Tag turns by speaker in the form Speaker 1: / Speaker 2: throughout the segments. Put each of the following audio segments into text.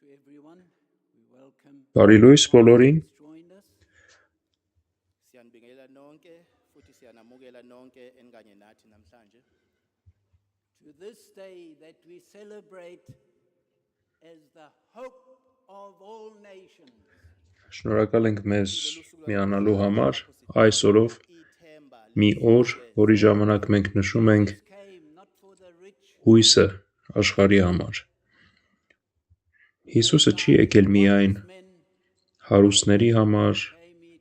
Speaker 1: to everyone. We welcome
Speaker 2: Բարի լույս բոլորին։
Speaker 1: who's joined us.
Speaker 3: Siyanibingelela nonke futhi siyanamukela nonke enikanye nathi namhlanje
Speaker 1: To this day that we celebrate as the hope of all nations.
Speaker 2: Շնորհակալ ենք մեզ միանալու համար այս օրով մի օր, որի ժամանակ մենք նշում ենք
Speaker 1: Came not for the rich,
Speaker 2: հույսը աշխարհի համար։ Հիսուսը չի եկել միայն
Speaker 1: men
Speaker 2: հարուստների համար,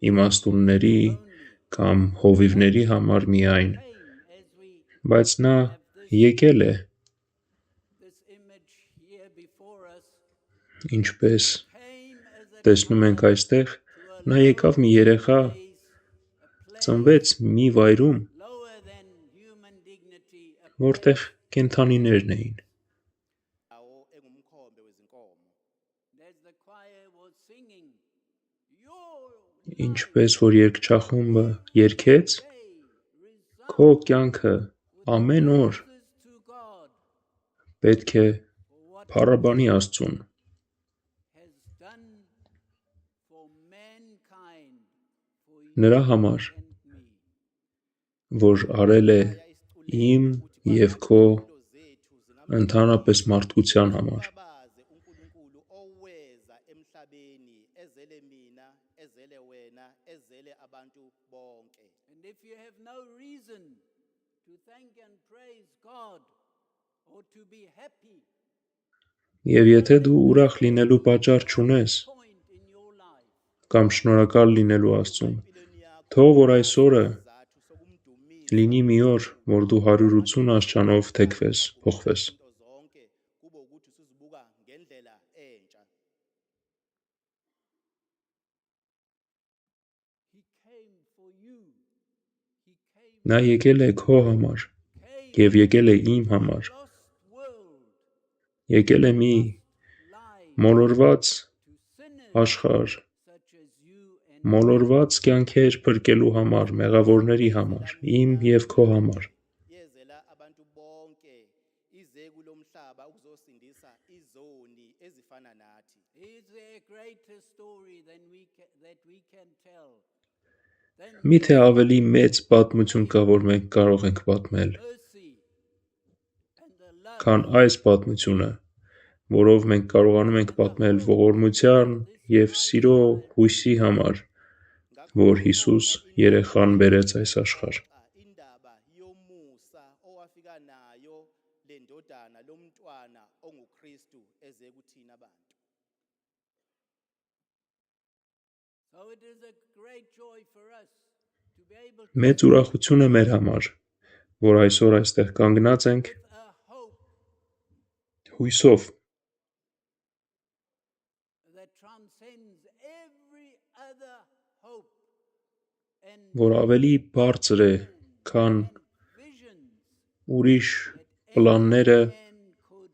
Speaker 2: իմաստունների կամ հովիվների համար միայն,
Speaker 1: came as we
Speaker 2: բայց նա եկել է,
Speaker 1: this image here before us
Speaker 2: ինչպես
Speaker 1: came as a
Speaker 2: տեսնում ենք այստեղ, նա եկավ մի երեխա, ծնվեց մի վայրում,
Speaker 1: lower than human dignity, a
Speaker 2: որտեղ կենդանիներն էին։
Speaker 3: awo engumkhombe wezinkomo
Speaker 1: as the choir was singing, your
Speaker 2: Ինչպես որ երգչախումբը երգեց,
Speaker 1: day
Speaker 2: քո կյանքը ամեն օր
Speaker 1: resources to God
Speaker 2: պետք է
Speaker 1: for what
Speaker 2: փառաբանի Աստծուն,
Speaker 1: has done for mankind, for you
Speaker 2: նրա համար,
Speaker 1: and me.
Speaker 2: որ արել է իմ և քո ընդհանրապես մարդկության համար։
Speaker 3: babaze uNkulunkulu oweza emhlabeni ezele mina ezele wena ezele abantu bonke
Speaker 1: And if you have no reason to thank and praise God or to be happy,
Speaker 2: Եվ եթե դու ուրախ լինելու պատճառ չունես
Speaker 1: point in your life,
Speaker 2: կամ շնորհակալ լինելու Աստծուն, թող որ այս օրը
Speaker 3: sizathu sokumdumisa
Speaker 2: լինի մի օր, որ դու 180 աստիճանով թեքվես, փոխվես։
Speaker 3: into zonke kube ukuthi usizibuka ngendlela entsha
Speaker 1: He came for you. He came
Speaker 2: Նա եկել է քո համար և եկել է իմ համար,
Speaker 1: lost world,
Speaker 2: եկել է մի
Speaker 1: life
Speaker 2: մոլորված
Speaker 1: to sinners
Speaker 2: աշխարհ,
Speaker 1: such as you and
Speaker 2: մոլորված կյանքեր փրկելու համար, մեղավորների համար, իմ և քո համար։
Speaker 3: yezela abantu bonke ize kulomhlaba ukuzosindisa izoni ezifana nathi
Speaker 1: is there a greater story than that we can tell? Than
Speaker 2: Միթե ավելի մեծ պատմություն կա, որ մենք կարող ենք պատմել,
Speaker 1: mercy and the love
Speaker 2: քան այս պատմությունը, որով մենք կարողանում ենք պատմել ողորմության և սիրո հույսի համար, որ Հիսուս երեխան բերեց այս աշխարհ։
Speaker 3: indaba yomusa owafika nayo le ndodana lomntwana onguKristu eze kuthina bantu
Speaker 1: So it is a great joy for us to be able to
Speaker 2: Մեծ ուրախություն է մեր համար, որ այսօր այստեղ կանգնած ենք
Speaker 1: with a hope
Speaker 2: հույսով,
Speaker 1: that transcends every other hope and
Speaker 2: որ ավելի բարձր է, քան
Speaker 1: visions
Speaker 2: ուրիշ պլանները
Speaker 1: man could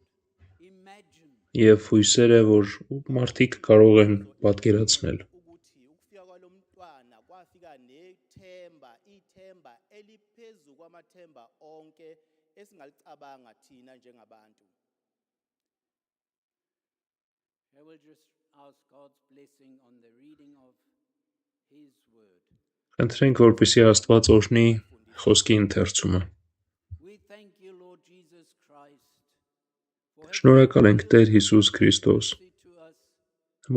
Speaker 1: imagine.
Speaker 2: և հույսերը, որ մարդիկ կարող են պատկերացնել։
Speaker 3: ukuthi ukufika kwalomntwana kwafika ithemba eliphezu kwamathemba onke esingalicabanga thina njengabantu
Speaker 1: I will just ask God's blessing on the reading of His word.
Speaker 2: Խնդրենք, որպեսզի Աստված օրհնի խոսքի ընթերցումը։
Speaker 1: We thank you, Lord Jesus Christ, for
Speaker 2: Շնորհակալ ենք Տեր Հիսուս Քրիստոս,
Speaker 1: having to us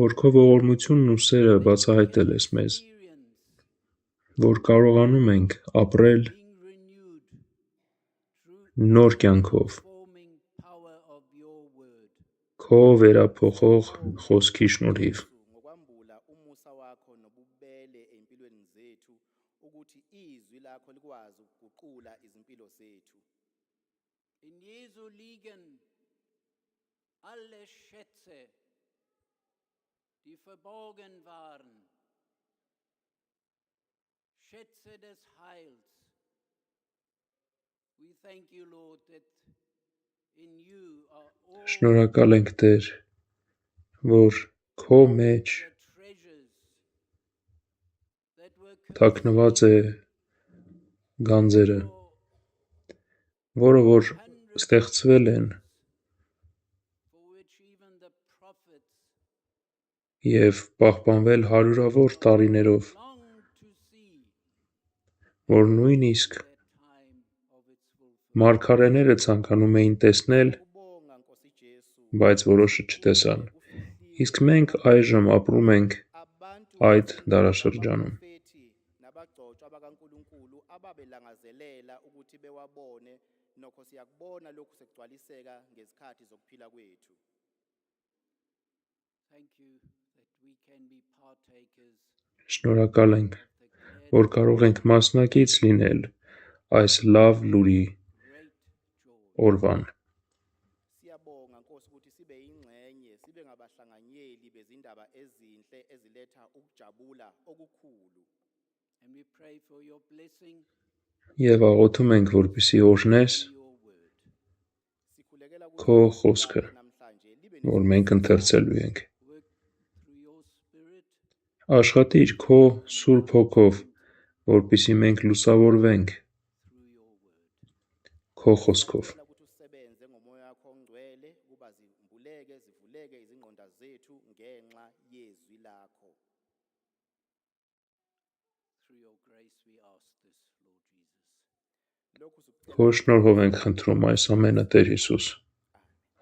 Speaker 2: որ քո ողորմությունն ու սերը բացահայտել ես մեզ,
Speaker 1: experience
Speaker 2: որ կարողանում ենք ապրել
Speaker 1: being renewed through
Speaker 2: նոր կյանքով,
Speaker 1: forming power of your word.
Speaker 2: քո վերափոխող խոսքի շնորհիվ։
Speaker 3: ngokwambula umusa wakho nobubele empilweni zethu ukuthi izwi lakho likwazi ukuguqula izimpilo zethu
Speaker 1: In Jesu liegen alle Schätze, die verborgen waren, Schätze des Heils. We thank you, Lord, that in you are all
Speaker 2: Շնորհակալ ենք Տեր, որ քո մեջ
Speaker 1: the treasures that were
Speaker 2: թաքնված է գանձերը, որը որ ստեղծվել են,
Speaker 1: for which even the prophets
Speaker 2: և պահպանվել հարյուրավոր տարիներով,
Speaker 1: long to see
Speaker 2: որ նույնիսկ
Speaker 1: that time of its fulfillment.
Speaker 2: մարգարեները ցանկանում էին տեսնել,
Speaker 3: Kubonga Nkosi Jesu.
Speaker 2: բայց որոշը չտեսան։ Իսկ մենք այժմ ապրում ենք
Speaker 3: Abantu
Speaker 2: այդ դարաշրջանում։
Speaker 3: abaprofethi nabagcotshwa bakaNkulunkulu ababelangazelela ukuthi bewabone nokho siyakubona lokhu sekugcwaliseka ngezikhathi zokuphila kwethu.
Speaker 1: Thank you that we can be partakers
Speaker 2: Շնորհակալ ենք,
Speaker 1: of the glad,
Speaker 2: որ կարող ենք մասնակից լինել այս լավ լուրի
Speaker 1: great joy.
Speaker 2: օրվան։
Speaker 3: Siyabonga Nkosi ukuthi sibe yingxenye, sibe ngabahlanganyeli bezindaba ezinhle eziletha ukujabula okukhulu.
Speaker 1: And we pray for your blessing
Speaker 2: Եվ աղոթում ենք, որպեսզի օրհնես
Speaker 1: in your word.
Speaker 3: Sikhulekela
Speaker 2: քո խոսքը,
Speaker 3: namhlanje libe
Speaker 2: որ մենք ընթերցելու ենք։
Speaker 1: Work through your spirit
Speaker 2: Աշխատիր քո Սուրբ Հոգով, որպեսզի մենք լուսավորվենք
Speaker 1: through your word.
Speaker 2: քո խոսքով։
Speaker 3: Siyacela ukuthi usebenze ngomoya wakho ongcwele kuba zivuleke izingqondo zethu ngenxa yezwi lakho.
Speaker 1: Through your grace we ask this, Lord Jesus.
Speaker 3: Lokhu sikucela
Speaker 2: Քո շնորհով ենք խնդրում այս ամենը, Տեր Հիսուս։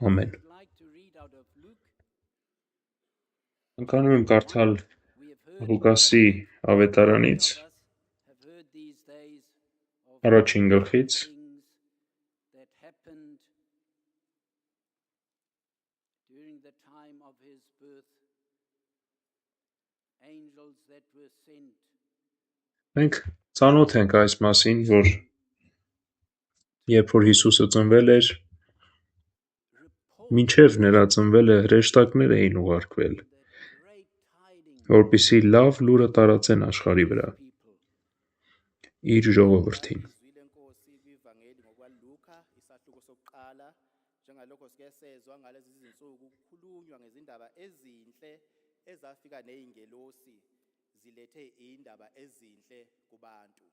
Speaker 2: Ամեն։
Speaker 1: I'd like to read out of Luke.
Speaker 2: Անկանում եմ կարդալ
Speaker 1: We have heard
Speaker 2: Ղուկասի ավետարանից
Speaker 1: Many of us have heard these days of
Speaker 2: առաջին գլխից
Speaker 1: things that happened during the time of his birth. Angels that were sent
Speaker 2: մենք ծանոթ ենք այս մասին, որ երբ որ Հիսուսը ծնվել էր,
Speaker 1: report
Speaker 2: մինչև նրա ծնվելը հրեշտակներ էին ուղարկվել,
Speaker 1: that great tidings
Speaker 2: որպեսզի լավ լուրը տարածեն աշխարհի վրա
Speaker 1: people.
Speaker 2: իր ժողովրդին։
Speaker 3: izwi lenkosi kwivangeli ngokwaLuka isahluko sokuqala njengalokho sike sezwa ngalezi zinsuku kukhulunywa ngezindaba ezinhle ezafika nezingelosi zilethe indaba ezinhle kubantu.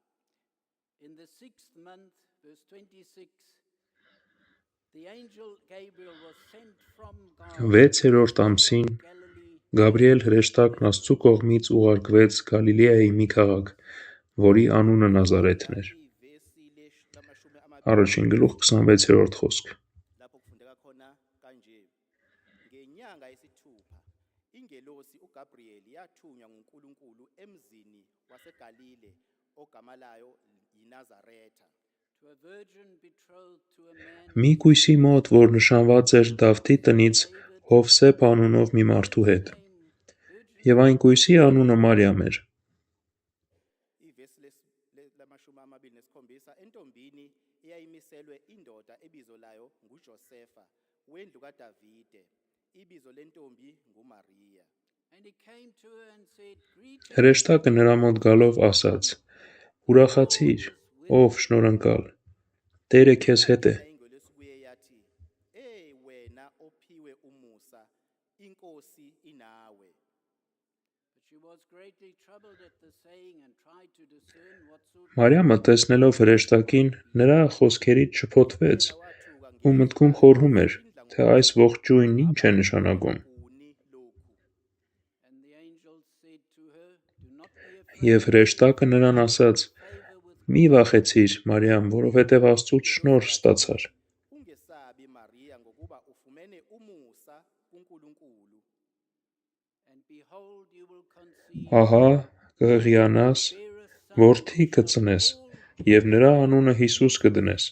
Speaker 1: In the 6th month, verse 26, the angel Gabriel was sent from God
Speaker 2: 6-րդ ամսին
Speaker 1: Galilee
Speaker 2: Գաբրիել հրեշտակն Աստծու կողմից ուղարկվեց Գալիլեայի մի քաղաք, որի անունը Նազարեթն էր։
Speaker 3: Ivesi lamashumi amabili
Speaker 2: Առաջին գլուխ 26-րդ խոսք։
Speaker 3: lapho kufundeka khona kanje. Ngenyanga yesithupha ingelosi uGabriel yathunywa nguNkulunkulu emzini waseGalile ogama layo yiNazaretha.
Speaker 1: to a virgin betrothed to a man
Speaker 2: Մի կույսի մոտ, որ նշանված էր Դավթի տնից Հովսեփ անունով մի մարդու հետ,
Speaker 1: named Virgin.
Speaker 2: եւ այն կույսի անունը Մարիամ էր։
Speaker 3: Ivesi lamashumi amabili nesikhombisa entombini eyayimiselwe indoda ebizo layo nguJosefa wendlu kaDavide. Ibizo lentombi nguMaria.
Speaker 1: And he came to her and said, Greetings,
Speaker 2: Հրեշտակը նրա մոտ գալով ասաց. Ուրախացիր, ով շնորհընկալ, Տերը քեզ հետ է։
Speaker 3: Ingelo esikuye yathi, wena ophiwe umusa, inkosi inawe."
Speaker 1: but she was greatly troubled at the saying and tried to discern what sort of
Speaker 2: Մարիամը տեսնելով հրեշտակին, նրա խոսքերից շփոթվեց
Speaker 3: Wathuka
Speaker 2: ու մտքում խորհում էր, թե այս ողջույնն ինչ է նշանակում։
Speaker 3: nguni lokhu.
Speaker 1: And the angel said to her, Do not be afraid,
Speaker 2: Եվ հրեշտակը նրան ասաց.
Speaker 1: favor with
Speaker 2: Մի վախեցիր, Մարիամ, որովհետև Աստծուց շնորհ ստացար։
Speaker 3: Ungesabi Maria ngokuba ufumene umusa kuNkulunkulu.
Speaker 1: and behold, you will conceive,
Speaker 2: Ահա կհղիանաս,
Speaker 1: bear a son,
Speaker 2: որդի կծնես, եւ նրա անունը Հիսուս կդնես։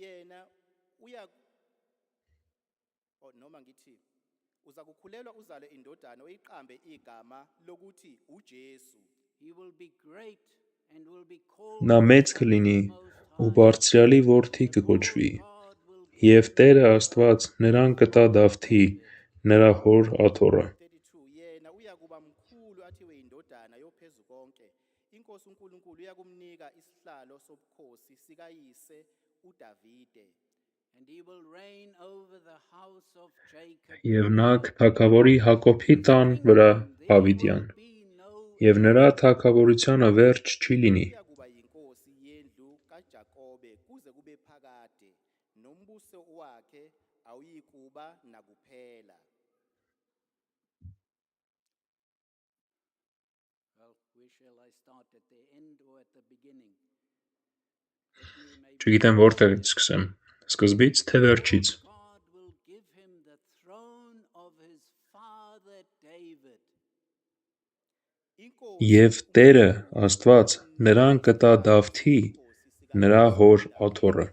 Speaker 3: Yena noma ngithi uza kukhulelwa uzale indodana oyiqambe igama lokuthi uJesu.
Speaker 1: he will be great and will be called
Speaker 2: Նա մեծ
Speaker 1: the Son of
Speaker 2: կլինի
Speaker 1: the Most
Speaker 2: ու
Speaker 1: High.
Speaker 2: բարձրալի որդի կկոչվի,
Speaker 1: God will give
Speaker 2: եւ Տերը Աստված նրան կտա Դավթի, նրա հոր աթոռը։
Speaker 3: 32 Yena uyakuba mkhulu athiwe indodana yophezukonke. Inkosi uNkulunkulu uyakumnika isihlalo sobukhosi sikayise uDavide.
Speaker 1: and he will reign over the house of Jacob.
Speaker 2: Եվ նա թագավորի Հակոբի տան վրա Դավիթյան,
Speaker 1: Be no
Speaker 2: եւ նրա թագավորությունը վերջ չի լինի։
Speaker 3: Uyakuba yinkosi yendlu kaJakobe kuze kube phakade nombuso wakhe awuyikuba nakuphela.
Speaker 1: Well, where shall I start, at the end or at the beginning?
Speaker 2: Չգիտեմ որտեղից սկսեմ, սկզբից թե վերջից։
Speaker 1: God will give him the throne of his father David.
Speaker 2: Եվ Տերը Աստված նրան կտա Դավթի, նրա հոր աթոռը։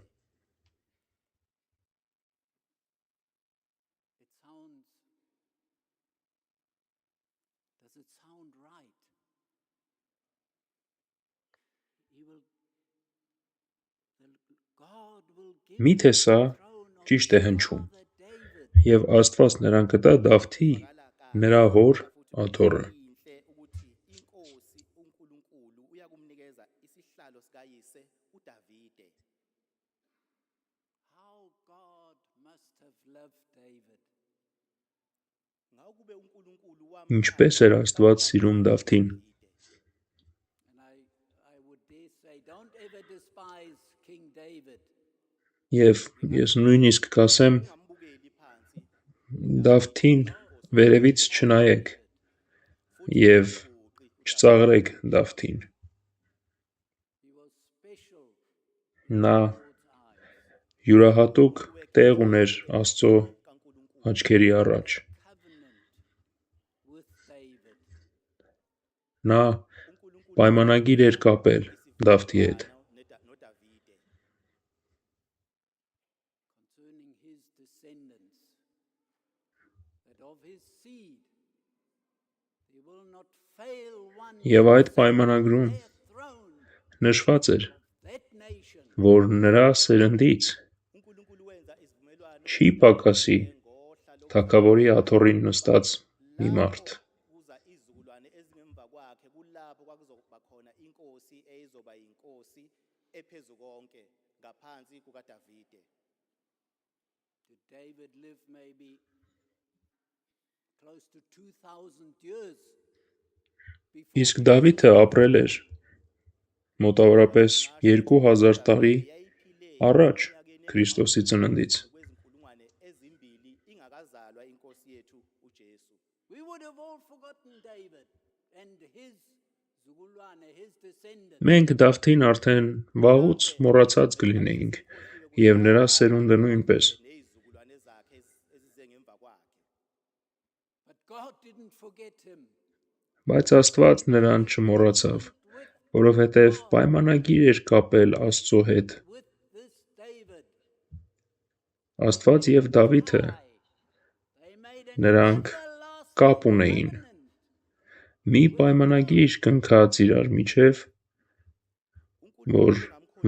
Speaker 1: Does it sound right? God will give
Speaker 2: Միթե սա
Speaker 1: the throne of
Speaker 2: ճիշտ է
Speaker 1: his
Speaker 2: հնչում,
Speaker 1: father David.
Speaker 2: եւ Աստված նրան կտա Դավթի, նրա հոր աթոռը։
Speaker 3: Inhle ukuthi inkosi uNkulunkulu uyakumnikeza isihlalo sikayise uDavide.
Speaker 1: How God must have loved David.
Speaker 3: Ngakube uNkulunkulu
Speaker 2: Ինչպես էր Աստված սիրում Դավթին։
Speaker 1: And I would dare say, don't ever despise King David.
Speaker 2: Եվ ես նույնիսկ կասեմ,
Speaker 3: ngambukeli phansi
Speaker 2: Դավթին վերևից չնայեք եւ չծաղրեք Դավթին։
Speaker 1: He was special
Speaker 2: Նա
Speaker 1: in God's eyes.
Speaker 2: յուրահատուկ տեղ ուներ Աստծո աչքերի առաջ։
Speaker 1: Covenant with David.
Speaker 2: Նա պայմանագիր էր կապել Դավթի հետ։
Speaker 3: noDavide
Speaker 1: Concerning his descendants, that of his seed there will not fail one
Speaker 2: Եվ այդ պայմանագրում
Speaker 1: their throne
Speaker 2: նշված էր,
Speaker 1: that nation.
Speaker 2: որ նրա սերնդից
Speaker 3: uNkulunkulu wenza isivumelwano
Speaker 2: չի պակասի
Speaker 3: ngohla
Speaker 2: թագավորի աթոռին նստած մի մարդ։
Speaker 3: kuza izizukulwane ezingemva kwakhe kulapho kwakuzoba khona inkosi eyizoba yinkosi ephezukonke ngaphansi kukaDavide.
Speaker 1: Did David live maybe close to 2,000 years before
Speaker 2: Իսկ Դավիթը ապրել էր մոտավորապես 2000 տարի առաջ Քրիստոսի ծննդից։
Speaker 3: kwezinkulungwane ezimbili ingakazalwa inkosi yethu uJesu.
Speaker 1: we would have all forgotten David and his zukulwane, his descendants.
Speaker 2: Մենք Դավթին արդեն վաղուց մոռացած կլինեինք, եւ նրա սերունդը նույնպես։
Speaker 3: Nezizukulwane zakhe ezizengemva kwakhe.
Speaker 1: But God didn't forget him.
Speaker 2: Բայց Աստված նրան չմոռացավ, որովհետև պայմանագիր էր կապել Աստծո հետ։
Speaker 1: With this David,
Speaker 2: Աստված եւ Դավիթը
Speaker 1: they made an
Speaker 2: նրանք
Speaker 1: everlasting
Speaker 2: կապ ունեին։
Speaker 1: covenant.
Speaker 2: Մի պայմանագիր կնքած իրար միջև, որ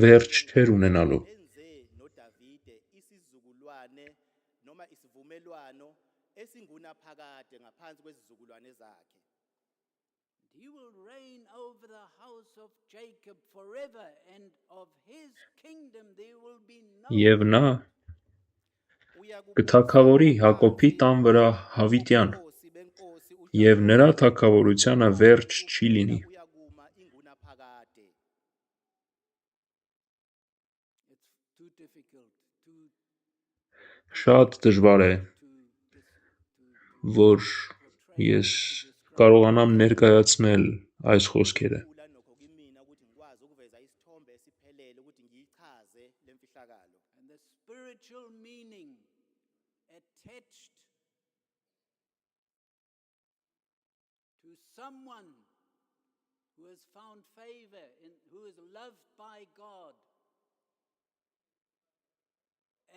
Speaker 2: վերջ չէր ունենալու։
Speaker 3: Enze noDavide isizukulwane noma isivumelwano esingunaphakade ngaphansi kwezizukulwane zakhe.
Speaker 1: He will reign over the house of Jacob forever, and of his kingdom there will be no
Speaker 2: Եվ նա
Speaker 3: Uyakubusa
Speaker 2: կթագավորի Հակոբի տան վրա հավիտյան,
Speaker 3: uBukhosi benkosi
Speaker 2: եւ նրա թագավորությանը վերջ չի լինի։
Speaker 3: uyakuma ingunaphakade.
Speaker 1: It's too difficult,
Speaker 2: Շատ դժվար է, որ ես կարողանամ ներկայացնել այս խոսքերը։
Speaker 3: Kula nokho kimina ukuthi ngikwazi ukuveza isithombe esiphelele ukuthi ngiyichaze lemfihlakalo.
Speaker 1: and the spiritual meaning attached to someone who has found favor and who is loved by God,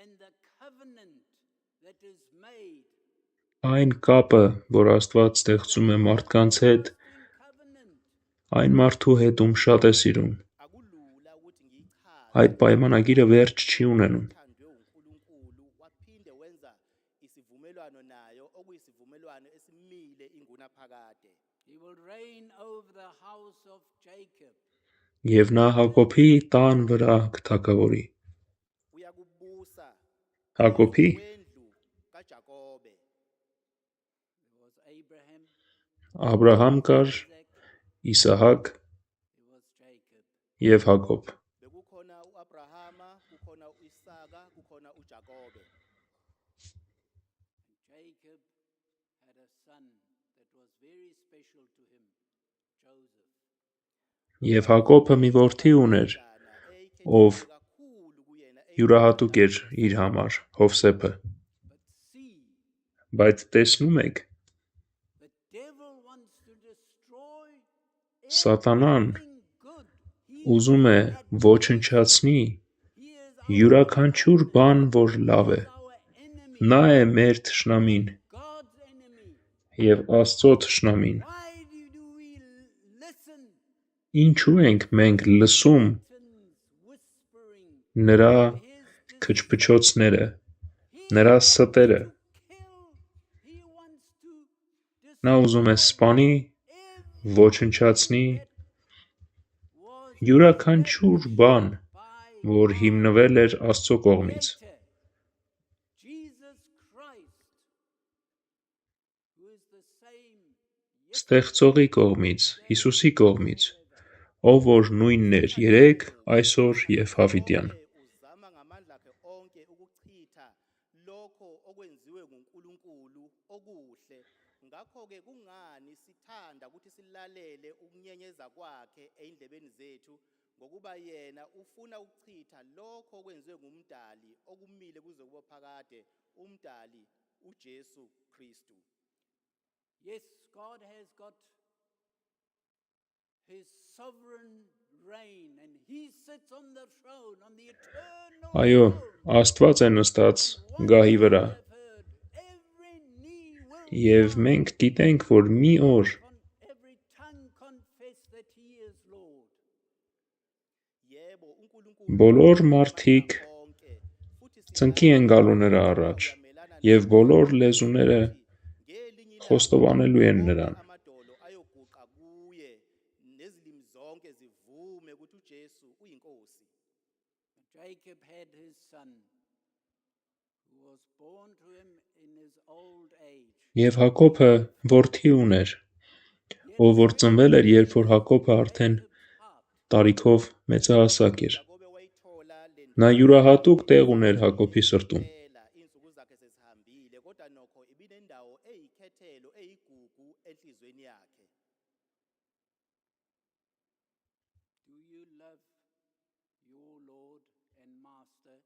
Speaker 1: and the covenant that is made,
Speaker 2: Այն կապը, որ Աստված ստեղծում է մարդկանց հետ,
Speaker 1: covenant,
Speaker 2: այն մարդու հետ, ում շատ է սիրում,
Speaker 3: Akulula ukuthi ngiyichaze
Speaker 2: այդ պայմանագիրը վերջ չի ունենում։
Speaker 3: uthandwe uNkulunkulu waphinde wenza isivumelwano nayo okuyisivumelwano esimile ingunaphakade.
Speaker 1: he will reign over the house of Jacob.
Speaker 2: Եվ նա Հակոբի տան վրա կթագավորի։
Speaker 3: Uyakubusa
Speaker 2: Հակոբի
Speaker 3: kwendlu kaJakobe.
Speaker 1: There was Abraham,
Speaker 2: Աբրահամ կար,
Speaker 1: Isaac,
Speaker 2: Իսահակ
Speaker 1: there was Jacob.
Speaker 2: եւ Հակոբ։
Speaker 3: Bekukhona uAbrahama, kukhona uIsaka, kukhona uJakobe.
Speaker 1: Jacob had a son that was very special to him, Joseph.
Speaker 2: Եվ Հակոբը մի որդի ուներ, ով յուրահատուկ էր իր համար, Հովսեփը։
Speaker 1: But see,
Speaker 2: Բայց տեսնում եք,
Speaker 1: the devil wants to destroy
Speaker 2: Սատանան
Speaker 1: everything good. He
Speaker 2: ուզում է ոչնչացնի
Speaker 1: is
Speaker 2: յուրաքանչյուր բան, որ լավ է։
Speaker 1: our enemy,
Speaker 2: Նա է մեր թշնամին
Speaker 1: God's enemy.
Speaker 2: եւ Աստծո թշնամին։
Speaker 1: Why do we listen
Speaker 2: Ինչու ենք մենք լսում
Speaker 1: to whispering?
Speaker 2: նրա
Speaker 1: His
Speaker 2: քչփչոցները, նրա ստերը։
Speaker 1: kill. He wants to
Speaker 2: Նա ուզում է սպանի, ոչնչացնի
Speaker 1: was
Speaker 2: յուրաքանչյուր բան,
Speaker 1: by
Speaker 2: որ հիմնվել էր Աստծո կողմից։
Speaker 1: Jesus Christ, who is the same
Speaker 2: Ստեղծողի կողմից, Հիսուսի կողմից, ով որ նույնն էր երեկ, այսօր եւ հավիտյան։
Speaker 3: uzama ngamandla akhe onke ukuchitha lokho okwenziwe nguNkulunkulu okuhle. Ngakho-ke kungani sithanda ukuthi silalele ukunyenyeza kwakhe eyindlebeni zethu ngokuba yena ufuna ukuchitha lokho okwenziwe ngumdali okumile kuze kube phakade, umdali uJesu Kristu.
Speaker 1: Yes, God has got his sovereign reign and he sits on the throne, on the eternal
Speaker 2: Այո,
Speaker 1: throne.
Speaker 2: Աստված է նստած գահի վրա,
Speaker 1: We have heard, every knee will
Speaker 2: եւ մենք գիտենք, որ մի օր
Speaker 1: every tongue confess that he is Lord.
Speaker 3: Yebo, uNkulunkulu
Speaker 2: բոլոր մարդիկ
Speaker 3: onke futhi
Speaker 2: ծնկի են գալու նրա առաջ եւ բոլոր լեզուները
Speaker 3: ngelinye
Speaker 2: խոստովանելու են նրան։
Speaker 3: amadolo ayoguqa kuye nezilimi zonke zivume ukuthi uJesu uyinkosi.
Speaker 1: Jacob had his son who was born to him in his old age.
Speaker 2: Եվ Հակոբը որդի ուներ, ով որ ծնվել էր, երբ որ Հակոբը արդեն տարիքով մեծահասակ էր։
Speaker 3: Ngobe wayithola le
Speaker 2: Նա յուրահատուկ տեղ ուներ Հակոբի սրտում։
Speaker 3: ndlela insuku zakhe sezihambile kodwa nokho ibinendawo eyikhethelo eyigugu enhlizweni yakhe.
Speaker 1: Do you love your Lord and Master?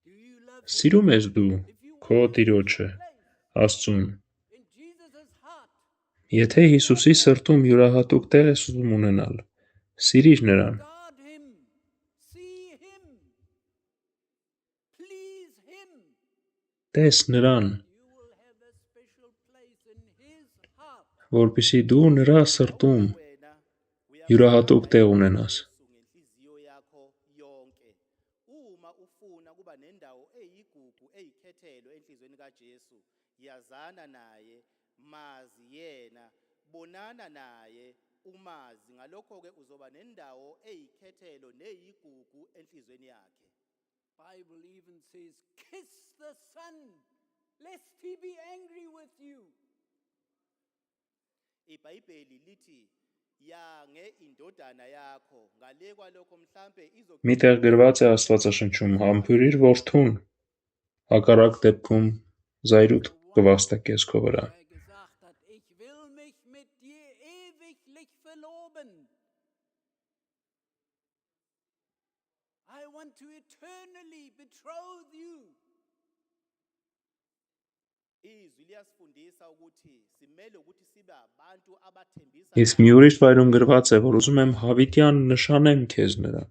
Speaker 1: Do you love him?
Speaker 2: Սիրում ես դու
Speaker 1: If you
Speaker 2: քո Տիրոջը, Աստծուն։
Speaker 1: in Jesus' heart,
Speaker 2: Եթե Հիսուսի սրտում յուրահատուկ տեղ ես ուզում ունենալ, սիրիր նրան,
Speaker 1: guard him, see him, please him,
Speaker 2: տես նրան,
Speaker 1: you will have a special place in his heart.
Speaker 2: որպեսզի դու նրա սրտում
Speaker 3: Wena
Speaker 2: յուրահատուկ տեղ ունենաս։
Speaker 3: ngenhliziyo yakho yonke. Uma ufuna kuba nendawo eyigugu eyikhethelo enhlizweni kaJesu, yazana naye, mazi yena, bonana naye, umazi. Ngalokho-ke uzoba nendawo eyikhethelo neyigugu enhlizweni yakhe.
Speaker 1: Bible even says, kiss the Son, lest he be angry with you.
Speaker 3: iBhayibheli lithi yange indodana yakho ngale kwalokho mhlambe
Speaker 2: Միտեղ գրված է Աստվածաշնչում, համբուրիր որդուն, հակառակ դեպքում զայրույթ կվաստակես քո վրա։
Speaker 1: Er gesagt hat, ich will mich mit dir ewiglich verloben. I want to eternally betroth you.
Speaker 3: izwi liyasifundisa ukuthi simele ukuthi sibe abantu abathembisa
Speaker 2: Իսկ մի ուրիշ վայրում գրված է, որ ուզում եմ հավիտյան նշանեմ քեզ նրան։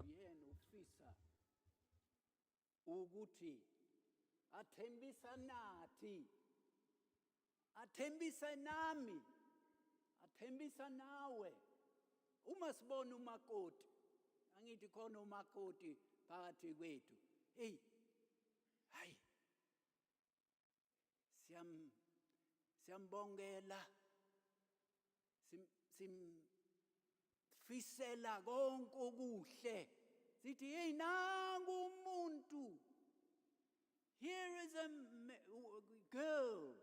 Speaker 1: Ukuthi athembisa nathi, athembisa nami, athembisa nawe. Uma sibona umakoti, angithi khona umakoti phakathi kwethu. Hey, hayi. Siyambongela. Simfisela konke okuhle. Sithi hey nangu umuntu. Here is a girl.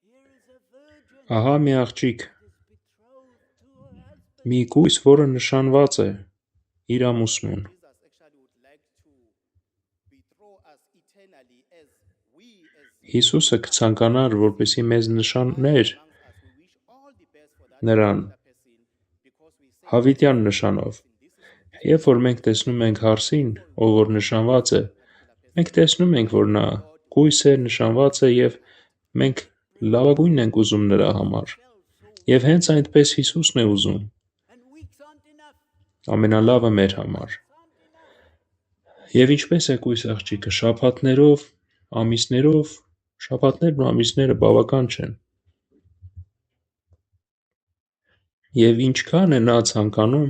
Speaker 1: Here is a virgin
Speaker 2: Ահա մի աղջիկ,
Speaker 1: that is betrothed to her husband.
Speaker 2: մի կույս, որը նշանված է իր ամուսնուն։
Speaker 3: Jesus actually would like to betroth us eternally as
Speaker 2: Հիսուսը կցանկանար, որպեսզի մեզ նշաններ նրան հավիտյան նշանով։ Երբ որ մենք տեսնում ենք հարսին, ով որ նշանված է, մենք տեսնում ենք, որ նա կույս է, նշանված է և մենք լավագույնն ենք ուզում նրա համար։ Եվ հենց այնպես Հիսուսն է ուզում։ Ամենալավը մեր համար։ Եվ ինչպես է կույս աղջիկը, շաբաթներով, ամիսներով, շաբաթներն ու ամիսները բավական չեն։ Եվ ինչքան է նա ցանկանում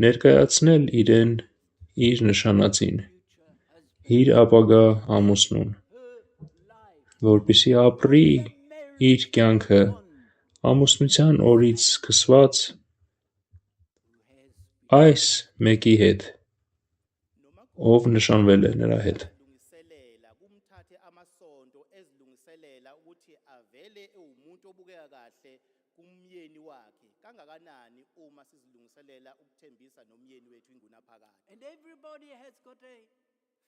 Speaker 2: ներկայացնել իրեն իր նշանածին, իր ապագա ամուսնուն, որպեսզի ապրի իր կյանքը ամուսնության օրից սկսված այս մեկի հետ, ով նշանվել է նրա հետ։
Speaker 3: Lungiselela kumthathe amasonto ezilungiselela ukuthi avele ewumuntu obukeka kahle kumyeni wakhe kangakanani uma sizilungiselela ukuthembisa nomyeni wethu ingunaphakade.
Speaker 1: And everybody has got a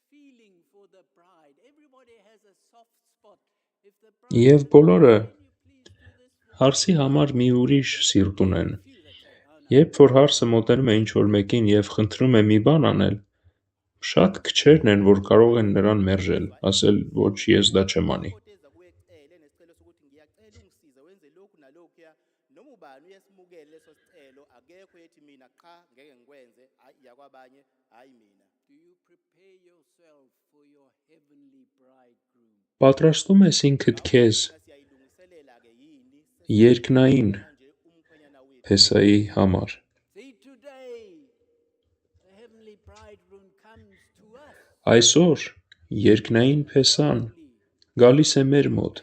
Speaker 1: feeling for the bride. Everybody has a soft spot. If the bride
Speaker 2: Եվ բոլորը
Speaker 1: can you please do this?
Speaker 2: հարսի համար մի ուրիշ սիրտ ունեն։ Երբ որ հարսը մոտենում է ինչ-որ մեկին և խնդրում է մի բան անել, շատ քչերն են, որ կարող են նրան մերժել, ասել, ոչ, ես դա չեմ անի։
Speaker 3: Eza kuye ecele nesicelo sokuthi ngiyacela ungisize wenze lokhu nalokhuya noma ubani uyesimukele leso sicelo akekho ethi mina cha ngeke ngikwenze hayi yakwabanye hayi mina.
Speaker 1: Do you prepare yourself for your heavenly bridegroom?
Speaker 2: Պատրաստում ես ինքդ քեզ
Speaker 3: Siyayilungiselela ke yini
Speaker 2: երկնային
Speaker 3: nje umkhwenyana wethu.
Speaker 2: Փեսայի համար։
Speaker 1: See, today the heavenly bridegroom comes to us.
Speaker 2: Այսօր երկնային Փեսան գալիս է մեր մոտ։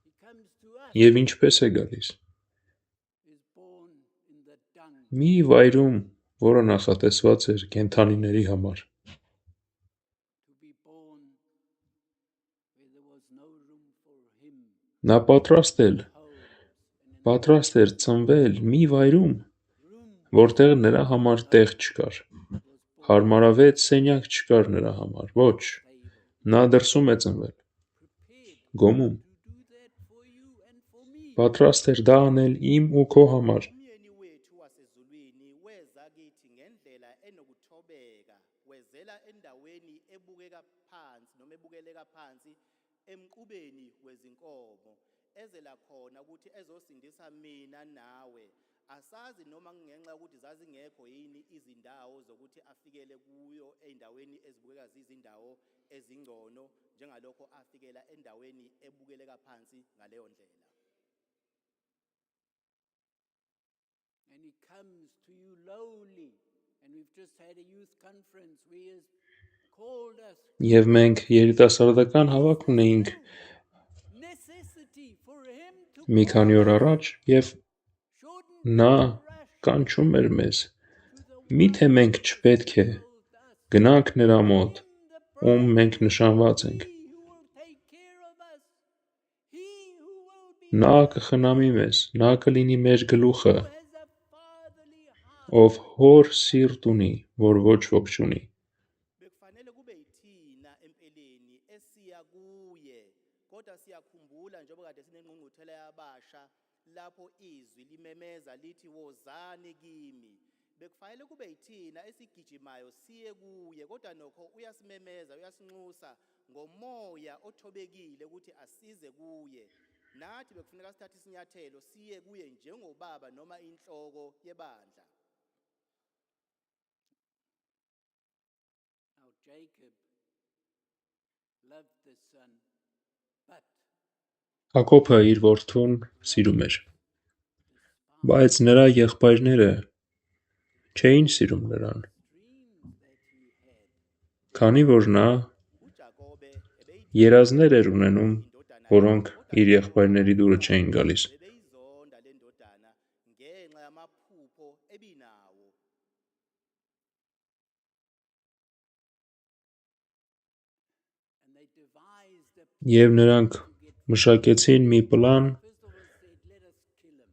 Speaker 1: He comes to us.
Speaker 2: Եվ ինչպես է գալիս։
Speaker 1: Is born in the dung.
Speaker 2: Մի վայրում, որը նախատեսված էր կենդանիների համար։
Speaker 1: To be born where there was no room for him.
Speaker 2: Նա պատրաստ էր ծնվել մի վայրում, որտեղ նրա համար տեղ չկար։ Հարմարավետ սենյակ չկար նրա համար, ոչ, նա դրսում է ծնվել, գոմում,
Speaker 1: To do that for you and for me.
Speaker 2: պատրաստ էր դա անել իմ ու քո համար,
Speaker 3: Umyeni wethu wasezulwini weza kithi ngendlela enokuthobeka wezela endaweni ebukeka phansi noma ebukeleka phansi emqubeni wezinkomo ezela khona ukuthi ezosindisa mina nawe asazi noma ngenxa ukuthi zazingekho yini izindawo zokuthi afikele kuyo eindaweni ezibukeka zizindawo ezingcono njengalokho afikela endaweni ebukeleka phansi ngaleyo ndlela.
Speaker 1: And he comes to you lowly. And we've just had a youth conference where he has called us.
Speaker 2: և մենք երիտասարդական հավաք ունեինք
Speaker 1: Necessity for him to
Speaker 2: մի քանի օր առաջ և
Speaker 1: shouldn't
Speaker 2: նա
Speaker 1: rush
Speaker 2: կանչում էր մեզ,
Speaker 1: to the
Speaker 2: միթե մենք չպետք է
Speaker 1: told us.
Speaker 2: գնանք նրա մոտ,
Speaker 1: Him, the
Speaker 2: ում
Speaker 1: bride,
Speaker 2: մենք նշանված ենք,
Speaker 1: he who will take care of us. He who will be
Speaker 2: նա կխնամի մեզ, նա կլինի մեր գլուխը,
Speaker 1: who has a fatherly heart.
Speaker 2: ով հոր սիրտ ունի, որ ոչ ոք չունի։
Speaker 3: Bekufanele kube yithina empeleni esiya kuye kodwa siyakhumbula njengoba kade sinengqungquthela yabasha lapho izwi limemeza lithi wozani kimi bekufanele kube yithina esigijimayo siye kuye kodwa nokho uyasimemeza uyasinxusa ngomoya othobekile ukuthi asize kuye nathi bekufanele sithathe isinyathelo siye kuye njengobaba noma inhloko yebandla.
Speaker 1: Now Jacob loved the son, but
Speaker 2: Հակոբը իր որդուն սիրում էր, բայց նրա եղբայրները չէին սիրում նրան,
Speaker 1: dreams that he had,
Speaker 2: քանի որ նա
Speaker 3: uJakobe
Speaker 2: երազներ էր ունենում, որոնք իր եղբայրների դուրը չէին գալիս։
Speaker 3: ebeyizonda le ndodana ngenxa yamaphupho ebinawo.
Speaker 1: and they devised a
Speaker 2: Եվ նրանք մշակեցին մի պլան
Speaker 1: first of all said, let us kill him.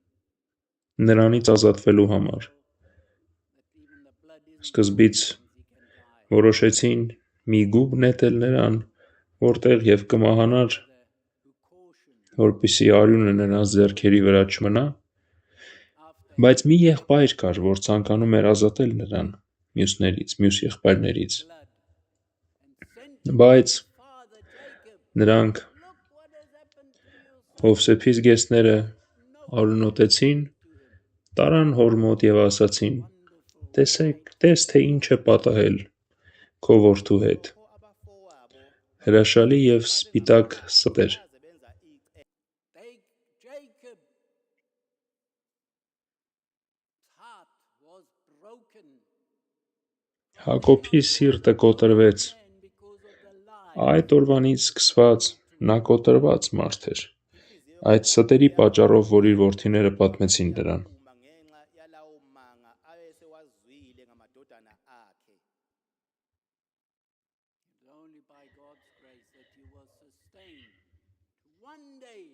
Speaker 2: նրանից ազատվելու համար։
Speaker 1: That even the blood is
Speaker 2: Սկզբից
Speaker 1: he can die.
Speaker 2: որոշեցին մի գուբ նետել նրան, որտեղ և կմահանար, որպեսզի արյունը նրանց ձեռքերի վրա չմնա, բայց մի եղբայր կար, որ ցանկանում էր ազատել նրան մյուս եղբայրներից, բայց նրանք Հովսեփի զգեստները արյունոտեցին, տարան հոր մոտ և ասացին. «Տես, թե ինչ է պատահել քո որդու հետ»։ Հրաշալի և սպիտակ ստ էր։
Speaker 1: Jacob's heart was broken
Speaker 2: Հակոբի սիրտը կոտրվեց։
Speaker 1: because of the lie.
Speaker 2: Այդ օրվանից սկսված նա կոտրված մարդ էր, այդ ստերի պատճառով, որ իր որդիները պատմեցին նրան։
Speaker 3: Uma ngenxa yalawo manga ayesewazwile ngamadodana akhe.
Speaker 1: It's only by God's grace that you will sustain. One day,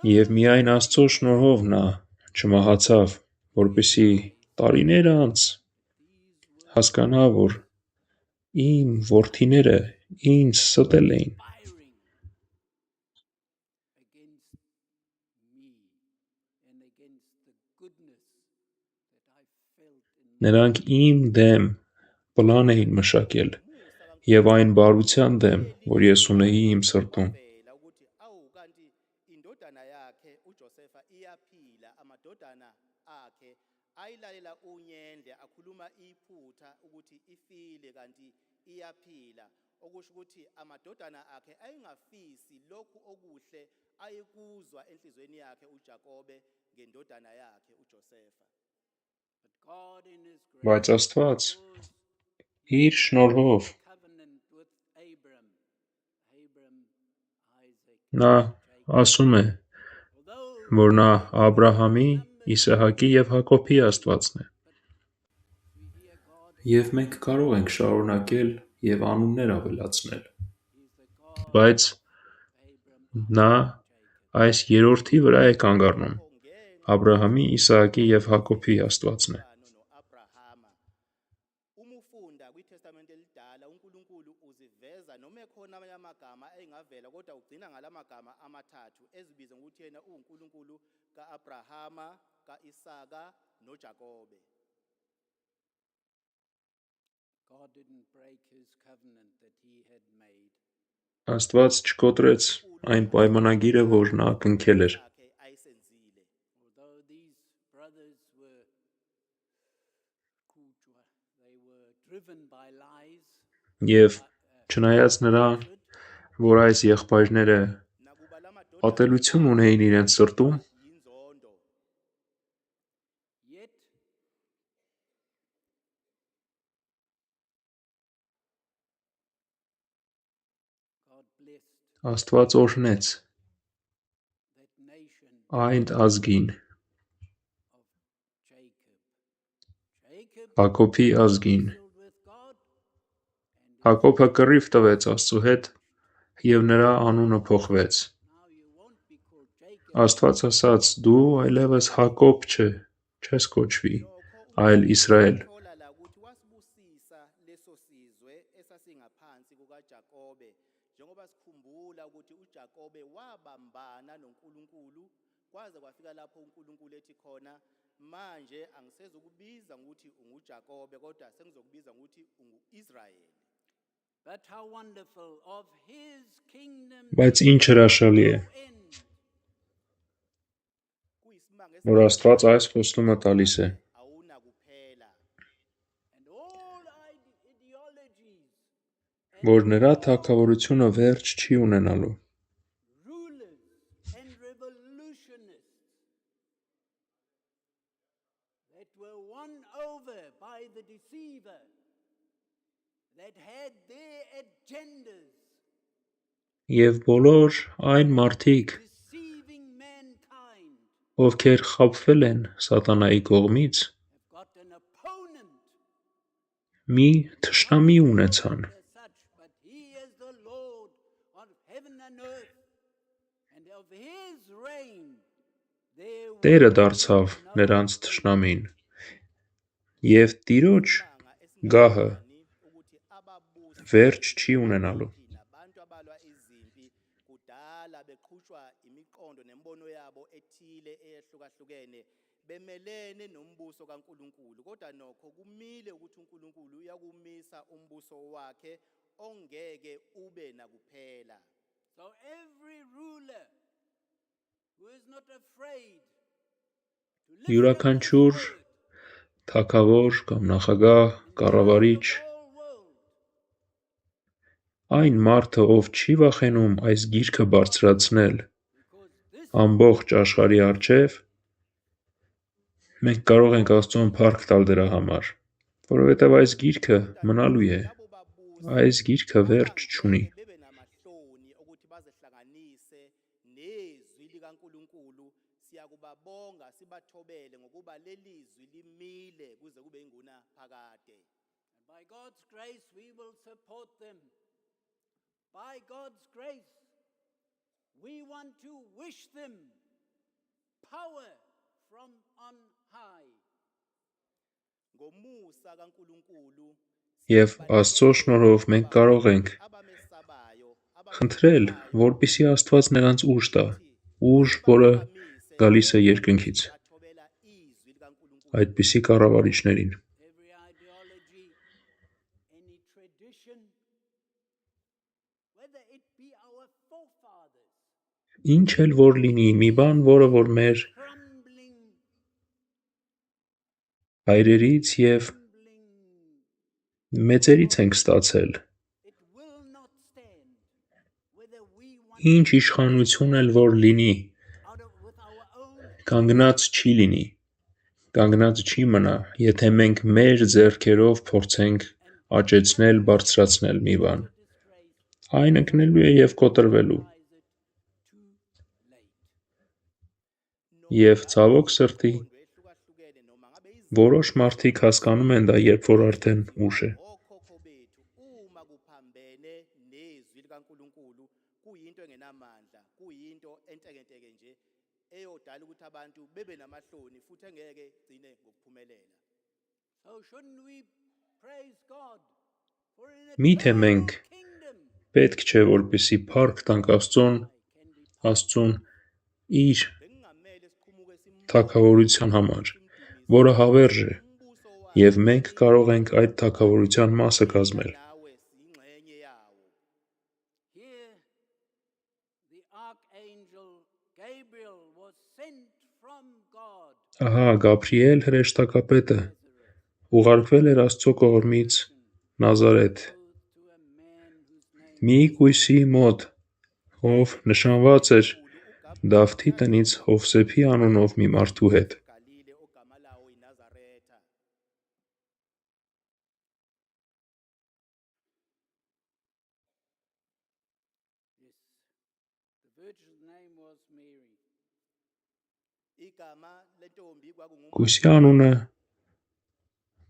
Speaker 2: Եվ միայն Աստծո շնորհով նա չմահացավ, որպեսզի տարիներ անց հասկանա, որ իմ որդիները ինձ ստել էին։
Speaker 1: firing against me and against the goodness that I felt in
Speaker 2: Նրանք իմ դեմ պլան էին մշակել և այն բարության դեմ, որ ես ունեի իմ սրտում։
Speaker 3: Vela ukuthi awu kanti indodana yakhe uJosefa iyaphila, amadodana akhe ayilalela unyende akhuluma iphutha ukuthi ifile kanti iyaphila, okusho ukuthi amadodana akhe ayengafisi lokhu okuhle ayekuzwa enhlizweni yakhe uJakobe ngendodana yakhe uJosefa.
Speaker 1: But God in His grace
Speaker 2: Բայց Աստված իր շնորհով
Speaker 1: covenant with Abram, Isaac,
Speaker 2: նա ասում է,
Speaker 1: although
Speaker 2: որ նա Աբրահամի, Իսահակի և Հակոբի Աստվածն է։
Speaker 1: we hear God
Speaker 2: Եվ մենք կարող ենք շարունակել և անուններ ավելացնել,
Speaker 1: is the God
Speaker 2: բայց
Speaker 1: Abram,
Speaker 2: նա այս երրորդի վրա է կանգ առնում։ Աբրահամի, Իսահակի և Հակոբի Աստվածն է։
Speaker 3: No-Abrahama. Uma ufunda kwiTestament elidala uNkulunkulu uziveza noma ekhona amanye amagama engavela kodwa ugcina ngalamagama amathathu ezibiza ngokuthi yena uNkulunkulu kaAbrahama, kaIsaka noJakobe.
Speaker 1: God didn't break His covenant that He had made.
Speaker 2: Աստված չկոտրեց այն պայմանագիրը, որ նա կնքել էր։
Speaker 3: Yakhe ayisenzile.
Speaker 1: Although these brothers were kujwa, they were driven by lies,
Speaker 2: Եվ չնայած նրան, որ այս եղբայրները
Speaker 3: Nakuba lamadoda
Speaker 2: ատելություն ունեին իրենց սրտում,
Speaker 3: yinzondo.
Speaker 1: yet God blessed
Speaker 2: Աստված օրհնեց
Speaker 1: that nation
Speaker 2: այն ազգին,
Speaker 1: of Jacob. Jacob
Speaker 2: Հակոբի ազգին։
Speaker 1: wrestled with God, and
Speaker 2: Հակոբը կռիվ տվեց Աստծու հետ, և նրա անունը փոխվեց։
Speaker 1: now you won't be called Jacob,
Speaker 2: Աստված ասաց. «Դու այլևս Հակոբ չես կոչվի, այլ Իսրայել»։
Speaker 3: Thola la ukuthi wasibusisa leso sizwe esasingaphansi kukaJakobe njengoba sikhumbula ukuthi uJakobe wabambana noNkulunkulu kwaze kwafika lapho uNkulunkulu ethi khona manje angisezukubiza ukuthi unguJakobe kodwa sengizokubiza ukuthi unguIsrayeli.
Speaker 1: but how wonderful of His kingdom
Speaker 2: Բայց ինչ հրաշալի է,
Speaker 1: end.
Speaker 3: Kuyisimanga
Speaker 2: որ Աստված այս խոստումը տալիս է։
Speaker 3: awunakuphela.
Speaker 1: And all ideologies,
Speaker 2: Որ նրա թագավորությունը վերջ չի ունենալու։
Speaker 1: rulers and revolutionists that were won over by the deceiver, that had their agendas,
Speaker 2: Եվ բոլոր այն մարդիկ,
Speaker 1: deceiving mankind,
Speaker 2: ովքեր խաբվել են սատանայի կողմից,
Speaker 1: have got an opponent
Speaker 2: մի թշնամի ունեցան,
Speaker 1: as such, but He is the Lord of heaven and earth, and of His reign there will
Speaker 2: Տերը դարձավ նրանց թշնամին, և Տիրոջ գահը
Speaker 3: ukuthi ababusi
Speaker 2: վերջ չի ունենալու։
Speaker 3: nabantu abalwa izimpi kudala beqhutshwa imiqondo nembono yabo ethile eyehlukahlukene bemelene nombuso kaNkuluNkulu kodwa nokho kumile ukuthi uNkulunkulu uyakumisa umbuso wakhe ongeke ube nakuphela.
Speaker 1: So every ruler who is not afraid to lift up his
Speaker 2: Յուրաքանչյուր
Speaker 1: word
Speaker 2: թագավոր կամ նախագահ, կառավարիչ,
Speaker 1: in the whole world
Speaker 2: այն մարդը, ով չի վախենում այս գիրքը բարձրացնել
Speaker 1: because this
Speaker 2: ամբողջ աշխարհի առջև, մենք կարող ենք Աստծուն փառք տալ դրա համար, որովհետև այս գիրքը մնալու է, այս գիրքը վերջ չունի։
Speaker 3: Bebe namahloni ukuthi bazehlanganise nezwi likaNkuluNkulu siyakubabonga sibathobele ngokuba lelizwi limile kuze kube inguna phakade.
Speaker 1: and by God's grace we will support them. By God's grace we want to wish them power from on high.
Speaker 3: Ngomusa kaNkuluNkulu
Speaker 2: Եվ Աստծո շնորհով մենք կարող ենք
Speaker 3: abamesabayo
Speaker 2: խնդրել, որպեսզի Աստված նրանց ուժ տա, ուժ, որը գալիս է երկնքից,
Speaker 3: bathobela izwi likaNkuluNkulu.
Speaker 2: այդպիսի կառավարիչներին։
Speaker 1: Every ideology, any tradition, whether it be our forefathers,
Speaker 2: Ինչ էլ որ լինի, մի բան, որը որ մեր
Speaker 1: crumbling,
Speaker 2: հայրերից եւ մեծերից ենք ստացել,
Speaker 1: it will not stand. Whether we want
Speaker 2: ինչ իշխանություն էլ որ լինի,
Speaker 1: with our own
Speaker 2: կանգնած չի լինի, կանգնած չի մնա, եթե մենք մեր ձեռքերով փորձենք աճեցնել, բարձրացնել մի բան,
Speaker 1: disgrace,
Speaker 2: այն ընկնելու է եւ կոտրվելու։
Speaker 1: is it too late.
Speaker 2: Եվ ցավոք սրտի,
Speaker 3: Ehlukahlukene noma ngabe
Speaker 2: որոշ մարդիկ հասկանում են դա, երբ որ արդեն ուշ է։
Speaker 3: okhokho bethu uma kuphambene nezwi likaNkuluNkulu kuyinto engenamandla kuyinto entekenteke nje eyodala ukuthi abantu bebe namahloni futhi engeke igcine ngokuphumelela.
Speaker 1: So shouldn't we praise God for an
Speaker 2: Միթե մենք
Speaker 1: eternal kingdom
Speaker 2: պետք չէ որպեսի փառք տանք Աստծուն,
Speaker 1: can be
Speaker 2: Աստծուն իր
Speaker 3: Bengingamele siqhumuke
Speaker 2: թագավորության համար, որը հավերժ է, եւ մենք կարող ենք այդ թագավորության մասը կազմել։
Speaker 3: nawe siyingxenye yawo.
Speaker 1: Here, the archangel Gabriel was sent from God
Speaker 2: Ահա Գաբրիել հրեշտակապետը ուղարկվել էր Աստծո կողմից Նազարեթ,
Speaker 1: to a man whose name
Speaker 2: մի կույսի մոտ, ով նշանված էր Դավթի տնից Հովսեփի անունով մի մարդու հետ։
Speaker 3: Galile ogama lawo iNazaretha.
Speaker 1: yes, the virgin's name was Mary.
Speaker 3: Igama lentombi kwakungu
Speaker 2: Կույսի անունը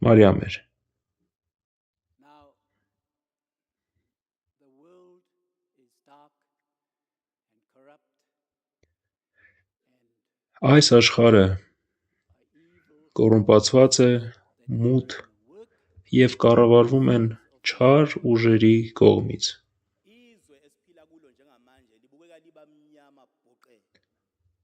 Speaker 2: Մարիամ էր։
Speaker 1: Now, the world is dark and corrupt and
Speaker 2: Այս աշխարհը
Speaker 1: by evil
Speaker 2: կոռումպացված է, մութ
Speaker 1: work.
Speaker 2: եւ կառավարվում են չար ուժերի կողմից։
Speaker 3: izwe esiphila kulo njengamanje libukeka liba mnyama bhuqe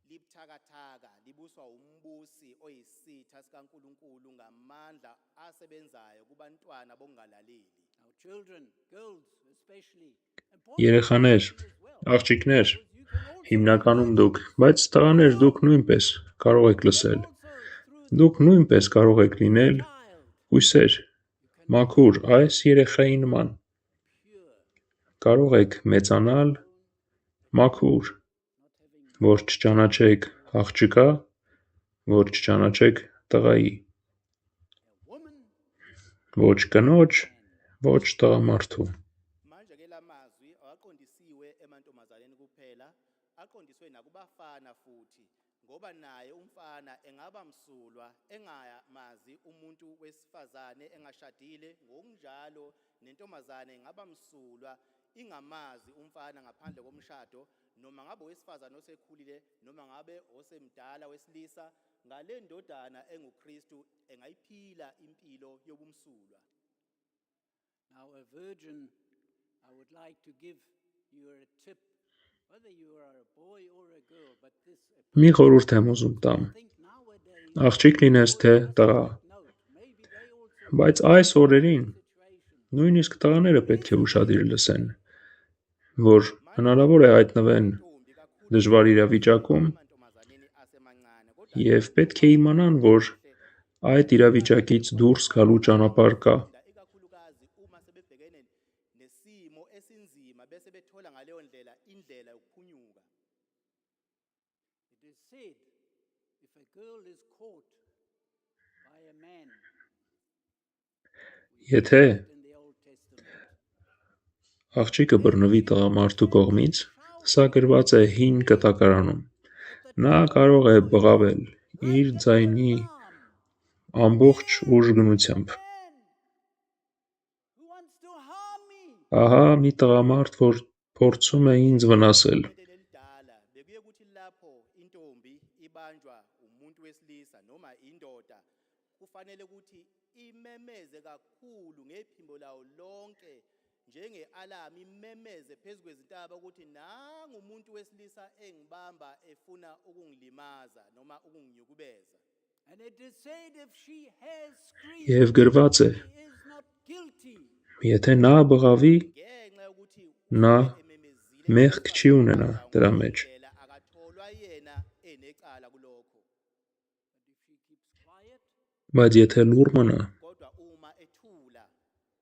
Speaker 3: libuthakathaka libuswa umbusi oyisitha sikaNkuluNkulu ngamandla asebenzayo kubantwana bongalaleli.
Speaker 1: Now, children, girls especially, and boys
Speaker 2: Երեխաներ,
Speaker 1: as well.
Speaker 2: աղջիկներ,
Speaker 1: You can also
Speaker 2: հիմնականում դուք, բայց տղաներ դուք նույնպես կարող եք լսել։
Speaker 1: also through
Speaker 2: Դուք նույնպես կարող եք լինել
Speaker 1: the child
Speaker 2: կույսեր, մաքուր այս երեխայի նման։
Speaker 1: pure,
Speaker 2: Կարող եք մեծանալ մաքուր, որ չճանաչեք աղջկա, որ չճանաչեք տղայի,
Speaker 1: woman
Speaker 2: ոչ կնոջ, ոչ տղամարդու։
Speaker 3: Manje ke lamazwi awaqondisiwe emantombazaneni kuphela aqondiswe nakubafana futhi ngoba naye umfana engaba msulwa engamazi umuntu wesifazane engashadile ngokunjalo nentombazane engaba msulwa ingamazi umfana ngaphandle komshado noma ngabe owesifazane osekhulile noma ngabe osemdala wesilisa ngale ndodana enguKristu engayiphila impilo yobumsulwa.
Speaker 1: Now, a virgin, I would like to give you're a tip, whether you are a boy or a girl, but this
Speaker 2: Մի խորհուրդ եմ ուզում տամ։
Speaker 1: I think nowadays
Speaker 2: Աղջիկ լինես թե տղա,
Speaker 1: note, maybe they also
Speaker 2: բայց այս օրերին
Speaker 1: situation.
Speaker 2: նույնիսկ տղաները պետք է ուշադիր լսեն, որ հնարավոր է հայտնվեն դժվար իրավիճակում
Speaker 3: amantombazaneni asemancane kodwa
Speaker 2: եւ պետք է իմանան, որ այդ իրավիճակից դուրս գալու ճանապարհ կա։
Speaker 3: ikakhulukazi uma sebebhekene nesimo esinzima bese bethola ngaleyo ndlela indlela yokuphunyuka.
Speaker 1: It is said if a girl is caught by a man,
Speaker 2: Եթե
Speaker 1: in the Old Testament,
Speaker 2: աղջիկը բռնվի տղամարդու կողմից, սա գրված է հին կտակարանում։ Նա կարող է բղավել իր ձայնի ամբողջ ուժգնությամբ։
Speaker 1: man who wants to harm me.
Speaker 2: Ահա մի տղամարդ, որ փորձում է ինձ վնասել։
Speaker 3: Elidala bekuye kuthi lapho intombi ibanjwa umuntu wesilisa noma indoda kufanele ukuthi imemeze kakhulu ngephimbo lawo lonke njenge-alarm imemeze phezu kwezintaba ukuthi nangu umuntu wesilisa engibamba efuna ukungilimaza noma ukunginyukubeza.
Speaker 1: And it is said if she has screamed,
Speaker 2: Եվ գրված է,
Speaker 1: she is not guilty.
Speaker 2: եթե նա բղավի,
Speaker 3: Ngenxa yokuthi
Speaker 2: նա
Speaker 3: ememezile
Speaker 2: մեղք չի ունենա դրա մեջ։
Speaker 3: indlela akatholwa yena enecala kulokho.
Speaker 1: But if she keeps quiet,
Speaker 2: Բայց եթե լուռ մնա,
Speaker 3: Kodwa uma ethula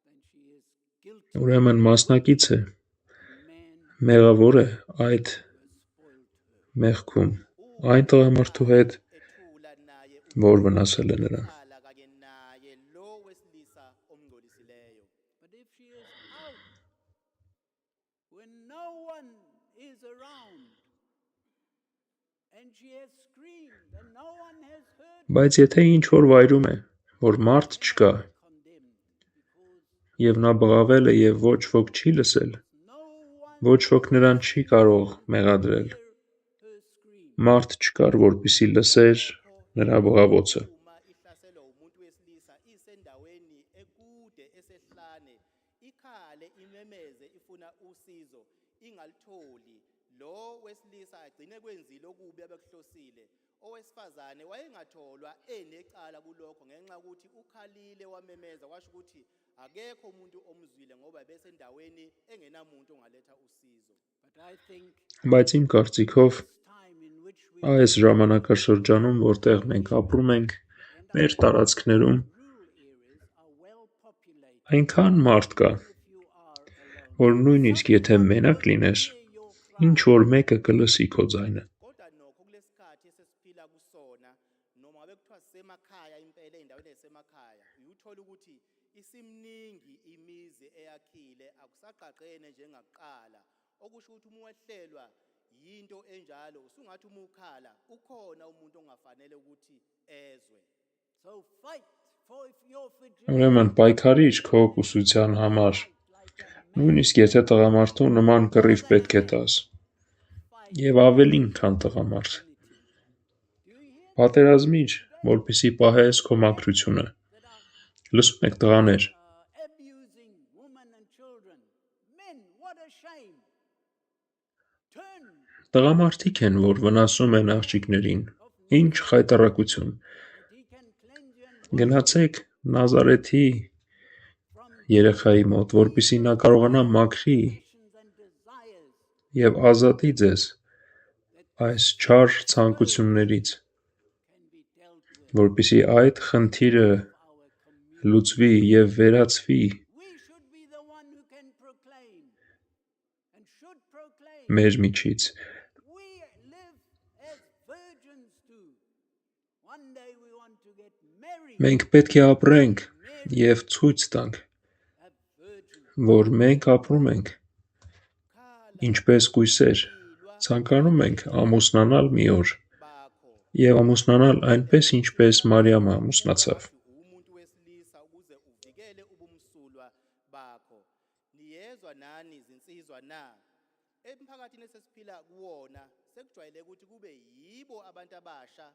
Speaker 1: then she is guilty.
Speaker 2: ուրեմն մասնակից է,
Speaker 1: Man
Speaker 2: մեղավոր է այդ
Speaker 1: has spoiled her.
Speaker 2: մեղքում, այն տղամարդու հետ,
Speaker 3: ethula naye
Speaker 2: որ վնասել է նրան։
Speaker 3: ukhala kanye naye lo wesilisa omngcolisileyo.
Speaker 1: But if she is out when no one is around and she has screamed and no one has heard
Speaker 2: Բայց եթե ինչ-որ վայրում է, որ մարդ չկա,
Speaker 1: condemned because
Speaker 2: եւ նա բղավել է եւ ոչ ոք չի լսել,
Speaker 1: no one
Speaker 2: ոչ ոք նրան չի կարող մեղադրել,
Speaker 1: hear her scream.
Speaker 2: մարդ չկար, որպեսի լսեր նրա բղավոցը։
Speaker 3: Uma ihlaselwa umuntu wesilisa isendaweni ekude esehlane ikhale imemeze ifuna usizo ingalitholi lo wesilisa agcine kwenzile okubi abekuhlosile owesifazane wayengatholwa enecala kulokho ngenxa ukuthi ukhalile wamemeza washo ukuthi akekho umuntu omzwile ngoba besendaweni engenamuntu ongaletha usizo.
Speaker 1: But I think
Speaker 2: Բայց իմ կարծիքով
Speaker 1: this time in which we
Speaker 2: այս ժամանակաշրջանում, որտեղ մենք ապրում ենք, մեր տարածքներում
Speaker 1: rural areas are well populated.
Speaker 2: այնքան մարդ կա,
Speaker 1: If you are alone,
Speaker 2: որ նույնիսկ եթե մենակ լինես,
Speaker 1: hear your cry.
Speaker 2: ինչ որ մեկը կլսի քո ձայնը։
Speaker 3: Kodwa nokho kulesikhathi esesiphila kusona noma bekuthiwa sisemakhaya impela endaweni ezisemakhaya uyuthola ukuthi isimningi imizi eyakhile akusaqaqene njengakuqala okusho ukuthi uma wehlelwa yinto enjalo usungathi uma ukhala ukhona umuntu ongafanele ukuthi ezwe.
Speaker 1: So fight for your
Speaker 2: Ուրեմն պայքարիր քո կուսության համար, նույնիսկ եթե տղամարդու նման կռիվ պետք է տաս, եւ ավելին, քան տղամարդ։
Speaker 1: Do you hear
Speaker 2: Պատերազմիր, որպեսի պահես քո մաքրությունը։ Լսում եք տղաներ,
Speaker 1: abusing women and children? Men, what a shame. Turn
Speaker 2: տղամարդիկ են, որ վնասում են աղջիկներին։ Ինչ խայտառակություն։
Speaker 1: that he can cleanse you and
Speaker 2: Գնացեք Նազարեթի երեխայի մոտ, որպեսի նա կարողանա մաքրի
Speaker 1: passions and desires
Speaker 2: եւ ազատի ձեզ այս չար ցանկություններից,
Speaker 1: can be dealt with
Speaker 2: որպեսի այդ խնդիրը
Speaker 1: our community.
Speaker 2: լուծվի եւ վերացվի
Speaker 1: We should be the one who can proclaim and should proclaim.
Speaker 2: մեր միջից։
Speaker 1: We live as virgins do. One day we want to get married.
Speaker 2: Մենք պետք է ապրենք եւ ցույց տանք,
Speaker 1: A virgin.
Speaker 2: որ մենք ապրում ենք ինչպես կույսեր, ցանկանում ենք ամուսնանալ մի օր
Speaker 3: Bakho
Speaker 2: եւ ամուսնանալ այնպես, ինչպես Մարիամը ամուսնացավ։
Speaker 3: umuntu wesilisa ukuze uvikele ubumsulwa bakho. Niyezwa nani izinsizwa na? Emphakathini esesiphila kuwona sekujwayele ukuthi kube yibo abantu abasha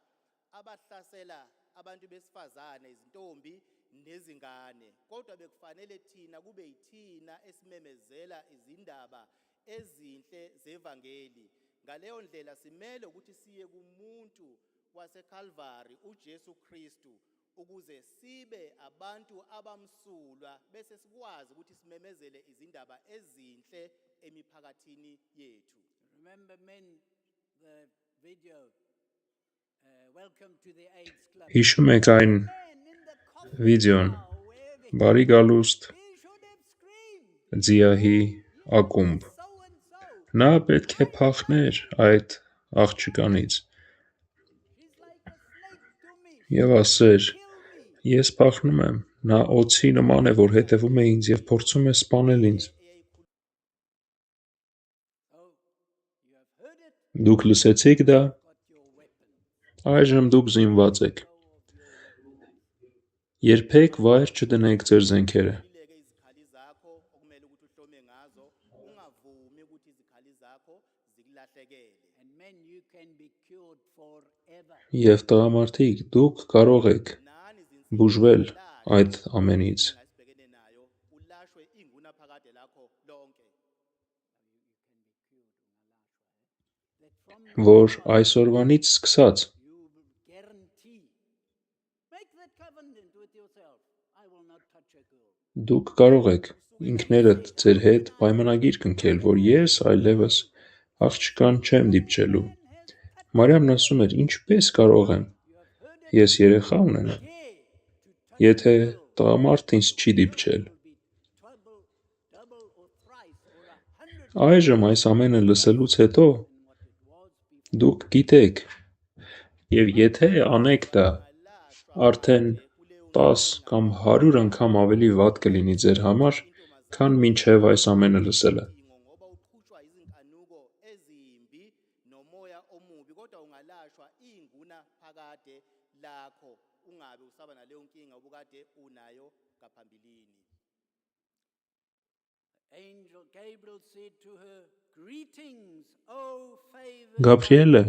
Speaker 3: abahlasela abantu besifazane, izintombi nezingane. Kodwa bekufanele thina kube yithina esimemezela izindaba ezinhle zevangeli. Ngaleyo ndlela simele ukuthi siye kumuntu waseCalvary uJesu Kristu ukuze sibe abantu abamsulwa bese sikwazi ukuthi simemezele izindaba ezinhle emiphakathini yethu.
Speaker 1: Remember, men, the video, Welcome to the AIDS Club.
Speaker 2: Հիշում եք այն
Speaker 1: Men in the coffin
Speaker 2: վիդեոն,
Speaker 1: now, where they
Speaker 2: բարի գալուստ
Speaker 1: should have screamed,
Speaker 2: ձիահի ակումբ։
Speaker 1: so and so.
Speaker 2: Նա պետք է փախներ այդ աղջկանից
Speaker 1: She's like a snake to me.
Speaker 2: եւ ասեր.
Speaker 1: Kill me.
Speaker 2: Ես փախնում եմ, նա օձի նման է, որ հետևում է ինձ եւ փորձում է սպանել ինձ։
Speaker 1: Oh, you have heard it,
Speaker 2: Դուք լսեցիք դա,
Speaker 1: got your weapon.
Speaker 2: այժմ դուք զինված եք։ Երբեք վայր չդնեք ձեր զենքերը։
Speaker 3: Ileke izikhali zakho okumele ukuthi uhlome ngazo, ungavumi ukuthi izikhali zakho zikulahlekele.
Speaker 1: And men, you can be cured forever.
Speaker 2: Եվ տղամարդիկ, դուք կարող եք
Speaker 3: Nani
Speaker 2: բուժվել այդ ամենից,
Speaker 3: esibhekene nayo, ulashwe ingunaphakade lakho lonke.
Speaker 1: That from
Speaker 2: որ այսօրվանից սկսած
Speaker 1: you guarantee. Make that covenant with yourself. I will not touch a girl.
Speaker 2: դուք կարող եք ինքներդ ձեր հետ պայմանագիր կնքել, որ ես այլևս աղջկան չեմ դիպչելու։ Մարիամն ասում էր. ինչպես կարող եմ ես երեխա ունենամ,
Speaker 1: Dare to touch
Speaker 2: եթե տղամարդ ինձ չի դիպչել։
Speaker 1: will be trouble, double or thrice or 100
Speaker 2: Այժմ այս ամենը լսելուց հետո
Speaker 1: what it was before.
Speaker 2: դուք գիտեք, եւ եթե անեք դա, արդեն 10 կամ 100 անգամ ավելի վատ կլինի ձեր համար, քան մինչև այս ամենը լսելը։
Speaker 3: Ngoba uqhutshwa izinkanuko ezimbi nomoya omubi kodwa ungalashwa inguna phakade lakho ungabe usaba naleyo nkinga obukade unayo ngaphambilini.
Speaker 1: Angel Gabriel said to her, Greetings, O favored.
Speaker 2: Գաբրիելը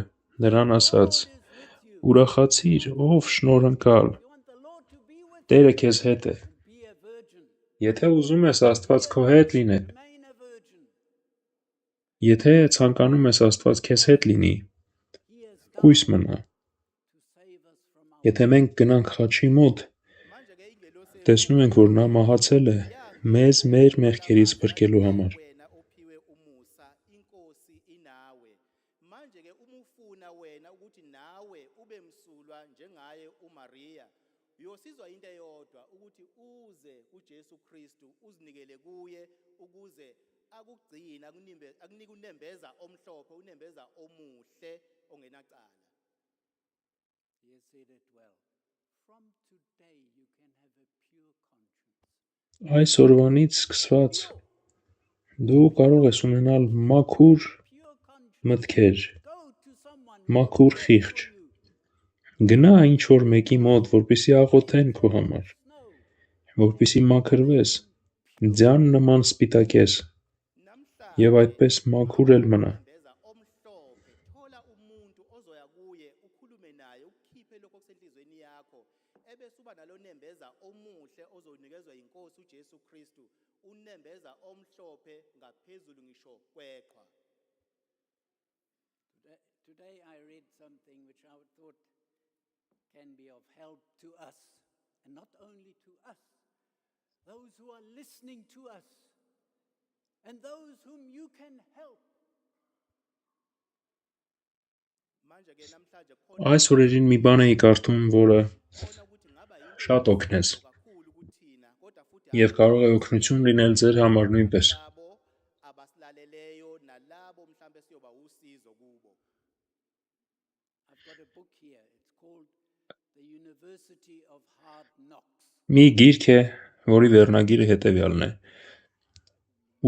Speaker 2: նրան ասաց.
Speaker 1: God is with you.
Speaker 2: Ուրախացիր, ով շնորհընկալ,
Speaker 1: You want the Lord to be with
Speaker 2: Տերը քեզ հետ է։
Speaker 1: you? Be a virgin.
Speaker 2: Եթե ուզում ես Աստված քո հետ լինել,
Speaker 1: Remain a virgin.
Speaker 2: եթե ցանկանում ես Աստված քեզ հետ լինի,
Speaker 1: He has
Speaker 2: կույս
Speaker 1: come
Speaker 2: մնա։
Speaker 1: to save us from our
Speaker 2: Եթե մենք գնանք խաչի մոտ,
Speaker 3: Manje ke ingelosi
Speaker 2: տեսնում ենք, որ նա մահացել է մեզ մեր մեղքերից փրկելու համար։
Speaker 3: wena ophiwe umusa inkosi inawe. Manje ke uma ufuna wena ukuthi nawe ube msulwa njengaye uMaria, uyosizwa into eyodwa ukuthi uze kuJesu Kristu uzinikele kuye ukuze akugcina akunike unembeza omhlophe unembeza omuhle ongenacala.
Speaker 1: He has said it well. From today you can have a pure conscience.
Speaker 2: Այս օրվանից սկսված դու կարող ես ունենալ մաքուր
Speaker 1: Pure conscience.
Speaker 2: մտքեր,
Speaker 1: Go to someone
Speaker 2: մաքուր խիղճ։
Speaker 1: for you.
Speaker 2: Գնա ինչ որ մեկի մոտ, որպեսզի աղոթեն քո համար,
Speaker 1: Snow.
Speaker 2: որպեսզի մաքրվես, ձյան նման սպիտակես
Speaker 3: Namhlanje
Speaker 2: եւ այդպես մաքուր էլ մնա։
Speaker 3: unembeza omhlophe thola umuntu ozoya kuye ukhulume naye ukhiphe lokho okusenhlizweni yakho ebese uba nalo nembeza omuhle ozonikezwa inkosi uJesu Kristu unembeza omhlophe ngaphezulu ngisho kweqhwa.
Speaker 1: Today I read something which I thought can be of help to us, and not only to us, those who are listening to us, and those whom you can help.
Speaker 3: Manje ke namhlanje khona
Speaker 2: Այս օրերին մի բան էի կարդում, որը
Speaker 3: ukuthi ngaba yinto
Speaker 2: շատ օգնեց
Speaker 3: kakhulu kuthina kodwa futhi
Speaker 2: եւ կարող է օգնություն լինել ձեր համար նույնպես։
Speaker 3: labo abasilaleleyo nalabo mhlambe siyoba usizo kubo.
Speaker 1: I've got a book here. It's called The University of Hard Knocks.
Speaker 2: Մի գիրք է, որի վերնագիրը հետևյալն է.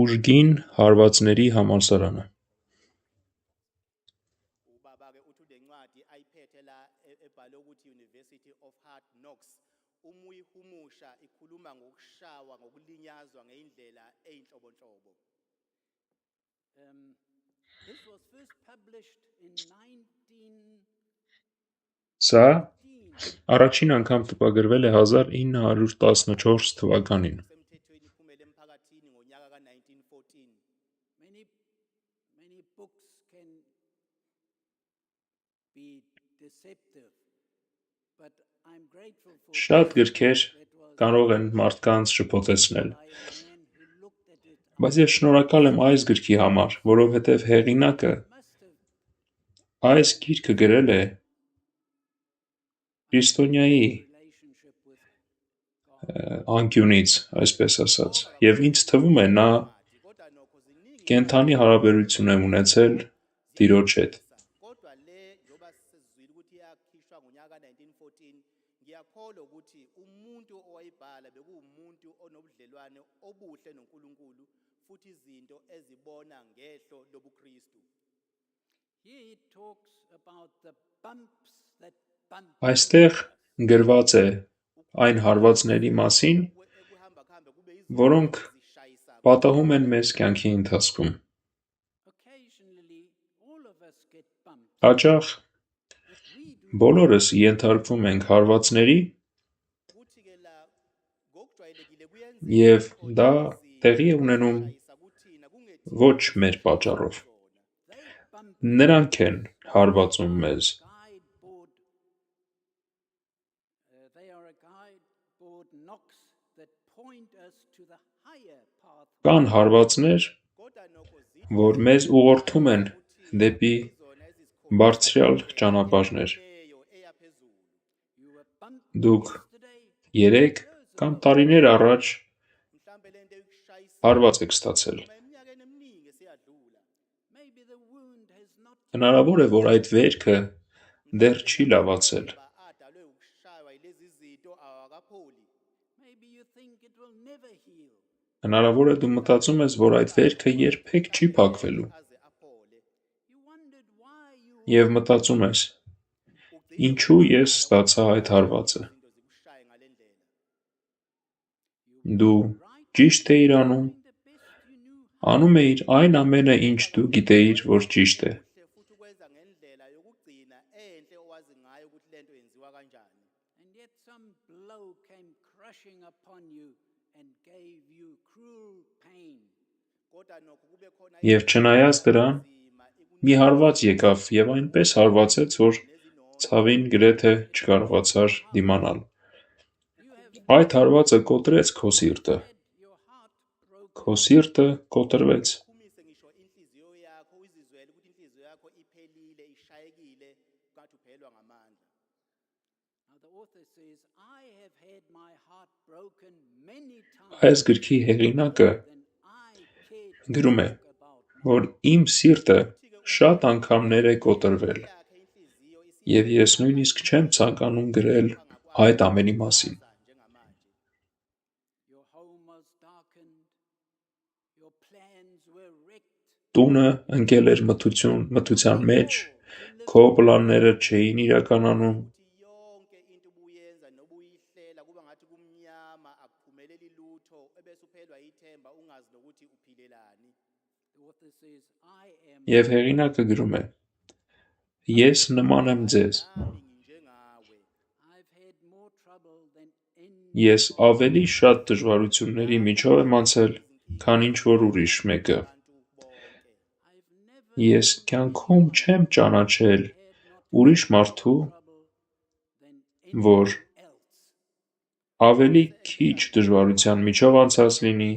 Speaker 2: Ուժգին հարվածների համալսարանը։
Speaker 3: Ubaba ke uthi lencwadi ayiphethe la ebhalwe ukuthi University of Hard Knocks uma uyihumusha ikhuluma ngokushawa ngokulinyazwa ngeindlela eyinhlobonhlobo.
Speaker 1: This was first published in 1915.
Speaker 2: Սա առաջին անգամ տպագրվել է 1914 թվականին։
Speaker 3: Semthethweni iphumele emphakathini ngonyaka ka1914.
Speaker 1: Many books can be deceptive, but I'm grateful for
Speaker 2: Շատ գրքեր կարող են մարդկանց շփոթեցնել,
Speaker 1: by a man who looked at it
Speaker 2: բայց ես շնորհակալ եմ այս գրքի համար, որովհետև հեղինակը
Speaker 1: must have
Speaker 2: այս գիրքը գրել է քրիստոնյայի
Speaker 1: relationship with
Speaker 2: անկյունից, այսպես ասած, եւ ինձ թվում է նա կենթանի հարաբերություն է ունեցել Տիրոջ հետ։
Speaker 3: kodwa le njoba sesizwile ukuthi yakhishwa ngonyaka 1914 ngiyakholwa ukuthi umuntu owayibhala bekuwumuntu onobudlelwane obuhle noNkulunkulu futhi izinto ezibona ngehlo lobuKristu.
Speaker 1: here he talks about the bumps that bump
Speaker 2: Այստեղ գրված է այն հարվածների մասին,
Speaker 3: Ekuhamba kuhambe kube
Speaker 2: որոնք
Speaker 3: izishayisa
Speaker 2: պատահում են մեզ կյանքի ընթացքում։
Speaker 1: occasionally all of us get bumped.
Speaker 2: Հաճախ
Speaker 1: If we do
Speaker 2: բոլորս ենթարկվում ենք հարվածների
Speaker 3: kuthi ke la ngokujwayelekile kuyenzeka
Speaker 2: եւ դա տեղի է ունենում
Speaker 3: kuthina
Speaker 2: ոչ մեր պատճառով։
Speaker 1: they bump
Speaker 2: Նրանք են հարվածում մեզ։
Speaker 1: guideboard they are a guideboard knocks that point us to the higher path.
Speaker 2: Կան հարվածներ,
Speaker 3: kodwa nokho
Speaker 2: որ մեզ ուղղորդում են դեպի բարձրյալ ճանապարհներ։
Speaker 3: zileyo eya phezulu.
Speaker 1: You were bumped
Speaker 2: Դուք
Speaker 1: yesterday,
Speaker 2: 3 կամ տարիներ առաջ
Speaker 3: Mhlambe lento ekushayisa
Speaker 2: հարված եք ստացել։
Speaker 3: eminyakeni eminingi seyadlula.
Speaker 1: maybe the wound has not
Speaker 2: Հնարավոր է, որ այդ վերքը դեռ չի լավացել։
Speaker 3: Adalwe ukushaywa yilezi zinto awakapholi.
Speaker 1: maybe you think it will never heal.
Speaker 2: Հնարավոր է դու մտածում ես, որ այդ վերքը երբեք չի փակվելու
Speaker 3: Aze aphole.
Speaker 1: You wondered why you
Speaker 2: եւ մտածում ես. Ինչու ես ստացա այդ հարվածը։
Speaker 3: Izinto zikushaye ngalendlela.
Speaker 2: Դու ճիշտ էիր անում,
Speaker 1: the best you knew
Speaker 2: անում էիր այն ամենը, ինչ դու գիտեիր, որ ճիշտ է։
Speaker 3: Kuhle futhi ukwenza ngendlela yokugcina enhle owazi ngayo ukuthi lento yenziwa kanjani.
Speaker 1: and yet some blow came crushing upon you and gave you cruel pain.
Speaker 3: Kodwa nokho kube khona
Speaker 2: Եվ չնայած դրան, մի հարված եկավ եւ այնպես հարվածեց, որ ցավին գրեթե չկարողացար դիմանալ։
Speaker 1: You have
Speaker 2: Այդ հարվածը կոտրեց քո սիրտը։
Speaker 1: had your heart broken.
Speaker 2: Քո սիրտը կոտրվեց։
Speaker 3: Khumise ngisho inhliziyo yakho uzizwele ukuthi inhliziyo yakho iphelile ishayekile kathi uphelwa ngamandla.
Speaker 1: Now the author says, I have had my heart broken many times
Speaker 2: Այս գրքի հեղինակը
Speaker 1: than I cared to
Speaker 2: գրում է,
Speaker 1: talk about.
Speaker 2: որ իմ սիրտը շատ անգամներ է կոտրվել
Speaker 3: Yakhe inhliziyo
Speaker 2: եւ ես նույնիսկ չեմ ցանկանում գրել այդ ամենի մասին։
Speaker 3: njengamanje.
Speaker 1: Your home was darkened. Your plans were wrecked.
Speaker 2: Տունը ընկել էր մթության մեջ, քո պլանները չէին իրականանում,
Speaker 3: Ukuthi yonke into ubuyenza nobuyihlela kuba ngathi kumnyama akuphumeleli lutho ebese uphelwa ithemba ungazi nokuthi uphilelani.
Speaker 1: The author says, I am
Speaker 2: եւ հեղինակը գրում է. Ես նման եմ ձեզ,
Speaker 3: Nami nginjengawe.
Speaker 1: I've had more trouble than any
Speaker 2: ես ավելի շատ դժվարությունների միջով եմ անցել, քան ինչ որ ուրիշ մեկը։
Speaker 3: Bantu bonke.
Speaker 1: I've never
Speaker 2: Ես կյանքում չեմ ճանաչել
Speaker 1: had not
Speaker 2: ուրիշ մարդու,
Speaker 1: trouble than
Speaker 2: որ
Speaker 1: anyone else.
Speaker 2: ավելի քիչ դժվարության միջով անցած լինի,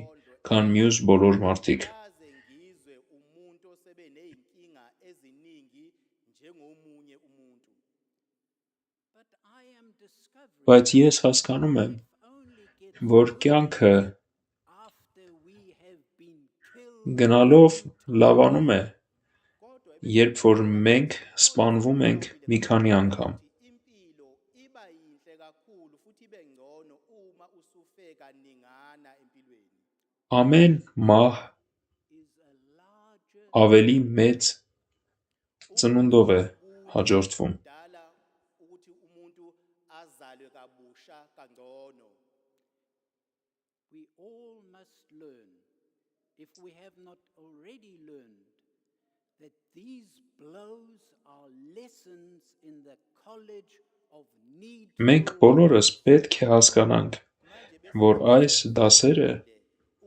Speaker 2: քան մյուս բոլոր մարդիկ։
Speaker 3: Kaze ngizwe umuntu osebe nezinkinga eziningi njengomunye umuntu.
Speaker 1: But I am discovering
Speaker 2: Բայց ես հասկանում եմ,
Speaker 1: only get
Speaker 2: որ կյանքը
Speaker 1: after we have been killed.
Speaker 2: գնալով լավանում է,
Speaker 3: Kodwa
Speaker 2: երբ որ մենք սպանվում ենք մի քանի անգամ։
Speaker 3: impilo iba yinhle kakhulu futhi ibe ngcono uma usufe kaningana empilweni.
Speaker 2: Ամեն մահ
Speaker 1: Is a larger
Speaker 2: ավելի մեծ ծնունդով է հաջորդվում։
Speaker 3: Dala ukuthi umuntu azalwe kabusha kangcono.
Speaker 1: we all must learn, if we have not already learned, that these blows are lessons in the college of need.
Speaker 2: Մենք բոլորս պետք է հասկանանք, որ այս դասերը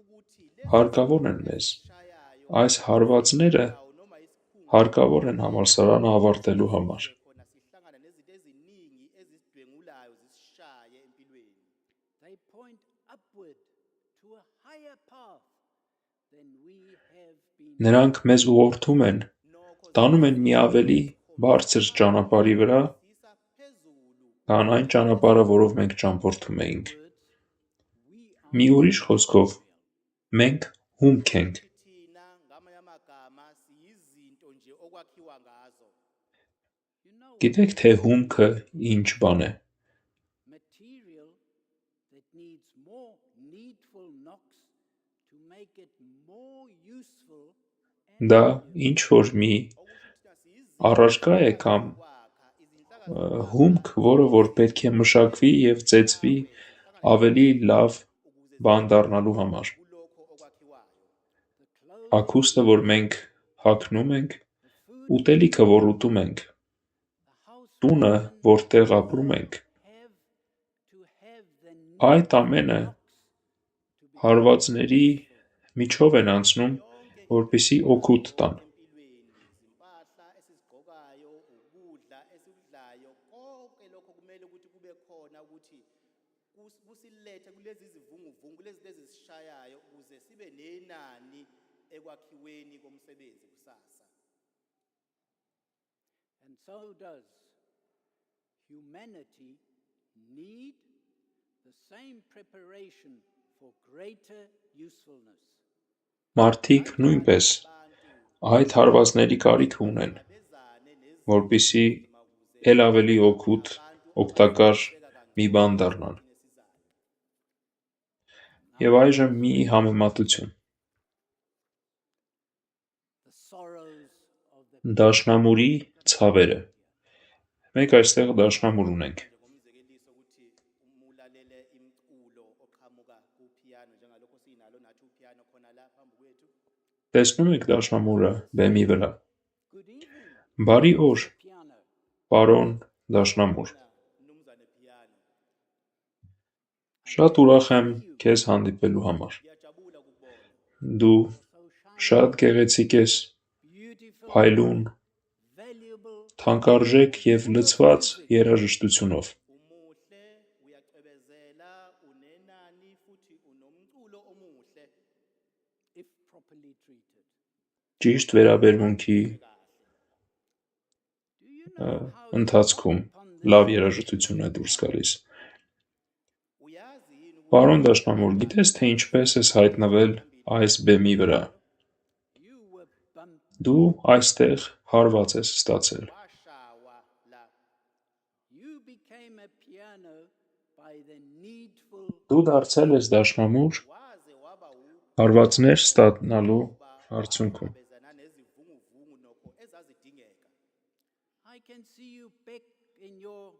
Speaker 3: Ukuthi
Speaker 2: հարկավոր են մեզ։
Speaker 3: leshayayo
Speaker 2: Այս հարվածները
Speaker 3: noma isikhungo
Speaker 2: հարկավոր են համալսարանը ավարտելու համար։
Speaker 3: khona sihlangana nezinto eziningi ezisidwengulayo zisishaye empilweni.
Speaker 1: They point upward to a higher path than we have been.
Speaker 2: Նրանք մեզ ուղղորդում են, տանում են մի ավելի բարձր ճանապարհի վրա,
Speaker 3: Sisa phezulu
Speaker 2: քան այն ճանապարհը, որով մենք ճամփորդում էինք։ Մի ուրիշ խոսքով, մենք հումք ենք։
Speaker 3: thina ngamanye amagama siyizinto nje okwakhiwa ngazo.
Speaker 2: Գիտեք, թե հումքը ինչ բան է։
Speaker 1: Material that needs more needful knocks to make it more useful and
Speaker 2: Դա ինչ որ մի առարկա է կամ հումք, որը որ պետք է մշակվի եւ ծեծվի ավելի լավ բան դառնալու համար։
Speaker 3: Kulokho okwakhiwayo.
Speaker 2: Ակուստը, որ մենք հագնում ենք, ուտելիքը, որ ուտում ենք, տունը, որտեղ ապրում ենք,
Speaker 1: have to have the
Speaker 2: այդ ամենը հարվածների միջով են անցնում, որպեսզի օգուտ տան։
Speaker 3: Impahla esizigqokayo, ukudla esikudlayo, konke lokho kumele ukuthi kube khona ukuthi kusilethe kulezi zivunguvungu lezi ezisishayayo ukuze sibe nenani ekwakhiweni komsebenzi kusasa.
Speaker 1: And so does humanity need the same preparation for greater usefulness.
Speaker 2: Մարդիկ նույնպես այդ հարվածների կարիք ունեն, որպեսզի ել ավելի օգուտ, օգտակար մի բան դառնան։ Եվ այժմ մի համեմատություն։
Speaker 1: The sorrows of the
Speaker 2: Դաշնամուրի ցավերը։ Մենք այստեղ դաշնամուր ունենք։
Speaker 3: Ngomzekeliso ukuthi umulalele imculo oqhamuka kupiano njengalokho sinalo nathi upiano khona la phambi kwethu.
Speaker 2: Տեսնում եք դաշնամուրը բեմի վրա։
Speaker 1: good evening,
Speaker 2: Բարի օր,
Speaker 1: piano.
Speaker 2: պարոն դաշնամուր։
Speaker 3: Mnumzane piano.
Speaker 2: Շատ ուրախ եմ քեզ հանդիպելու համար։
Speaker 3: Ngiyajabula ukubona.
Speaker 2: Դու
Speaker 1: So shiny,
Speaker 2: շատ գեղեցիկ ես,
Speaker 1: beautiful,
Speaker 2: փայլուն,
Speaker 1: valuable,
Speaker 2: թանկարժեք եւ լցված երաժշտությունով։
Speaker 3: Umuhle, uyacwebezela, unenani futhi unomculo omuhle.
Speaker 1: if properly treated.
Speaker 2: Ճիշտ վերաբերմունքի
Speaker 1: Do you know how you
Speaker 2: ընթացքում
Speaker 1: come upon this?
Speaker 2: լավ երաժշտություն է դուրս գալիս։
Speaker 3: Uyazi yini
Speaker 2: Պարոն դաշնամուր, գիտես թե ինչպես ես հայտնվել այս բեմի վրա։
Speaker 1: You were bumped,
Speaker 2: Դու այստեղ հարված ես ստացել։
Speaker 3: washawa la?
Speaker 1: you became a piano by the needful
Speaker 2: Դու դարձել ես դաշնամուր
Speaker 3: Waze waba
Speaker 2: հարվածներ ստանալու արդյունքում։
Speaker 3: bezana nezivunguvungu nokho ezazidingeka.
Speaker 1: I can see you back in your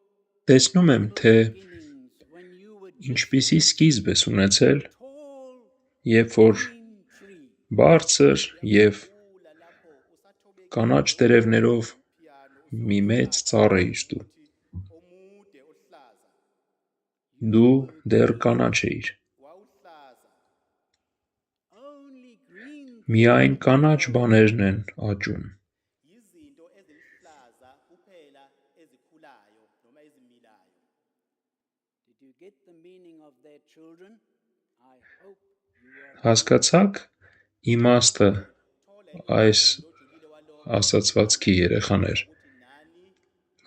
Speaker 2: Տեսնում եմ, թե
Speaker 1: beginnings when you were just
Speaker 2: ինչպիսի սկիզբ ես ունեցել,
Speaker 1: tall
Speaker 2: երբ որ
Speaker 1: green tree.
Speaker 2: բարձր եւ
Speaker 3: Ula lapho usathobeka
Speaker 2: կանաչ տերևներով մի մեծ ծառ էիր դու։
Speaker 3: omude ohlaza.
Speaker 2: Դու դեռ կանաչ էիր։
Speaker 3: Wawuhlaza.
Speaker 1: Only green
Speaker 2: Միայն կանաչ բաներն են աճում։
Speaker 3: Yizinto ezilihlaza kuphela ezikhulayo noma ezimilayo.
Speaker 1: Did you get the meaning of their children? I hope you are.
Speaker 2: Հասկացաք իմաստը այս ասացվածքի երեխաներ։
Speaker 3: Uthi nani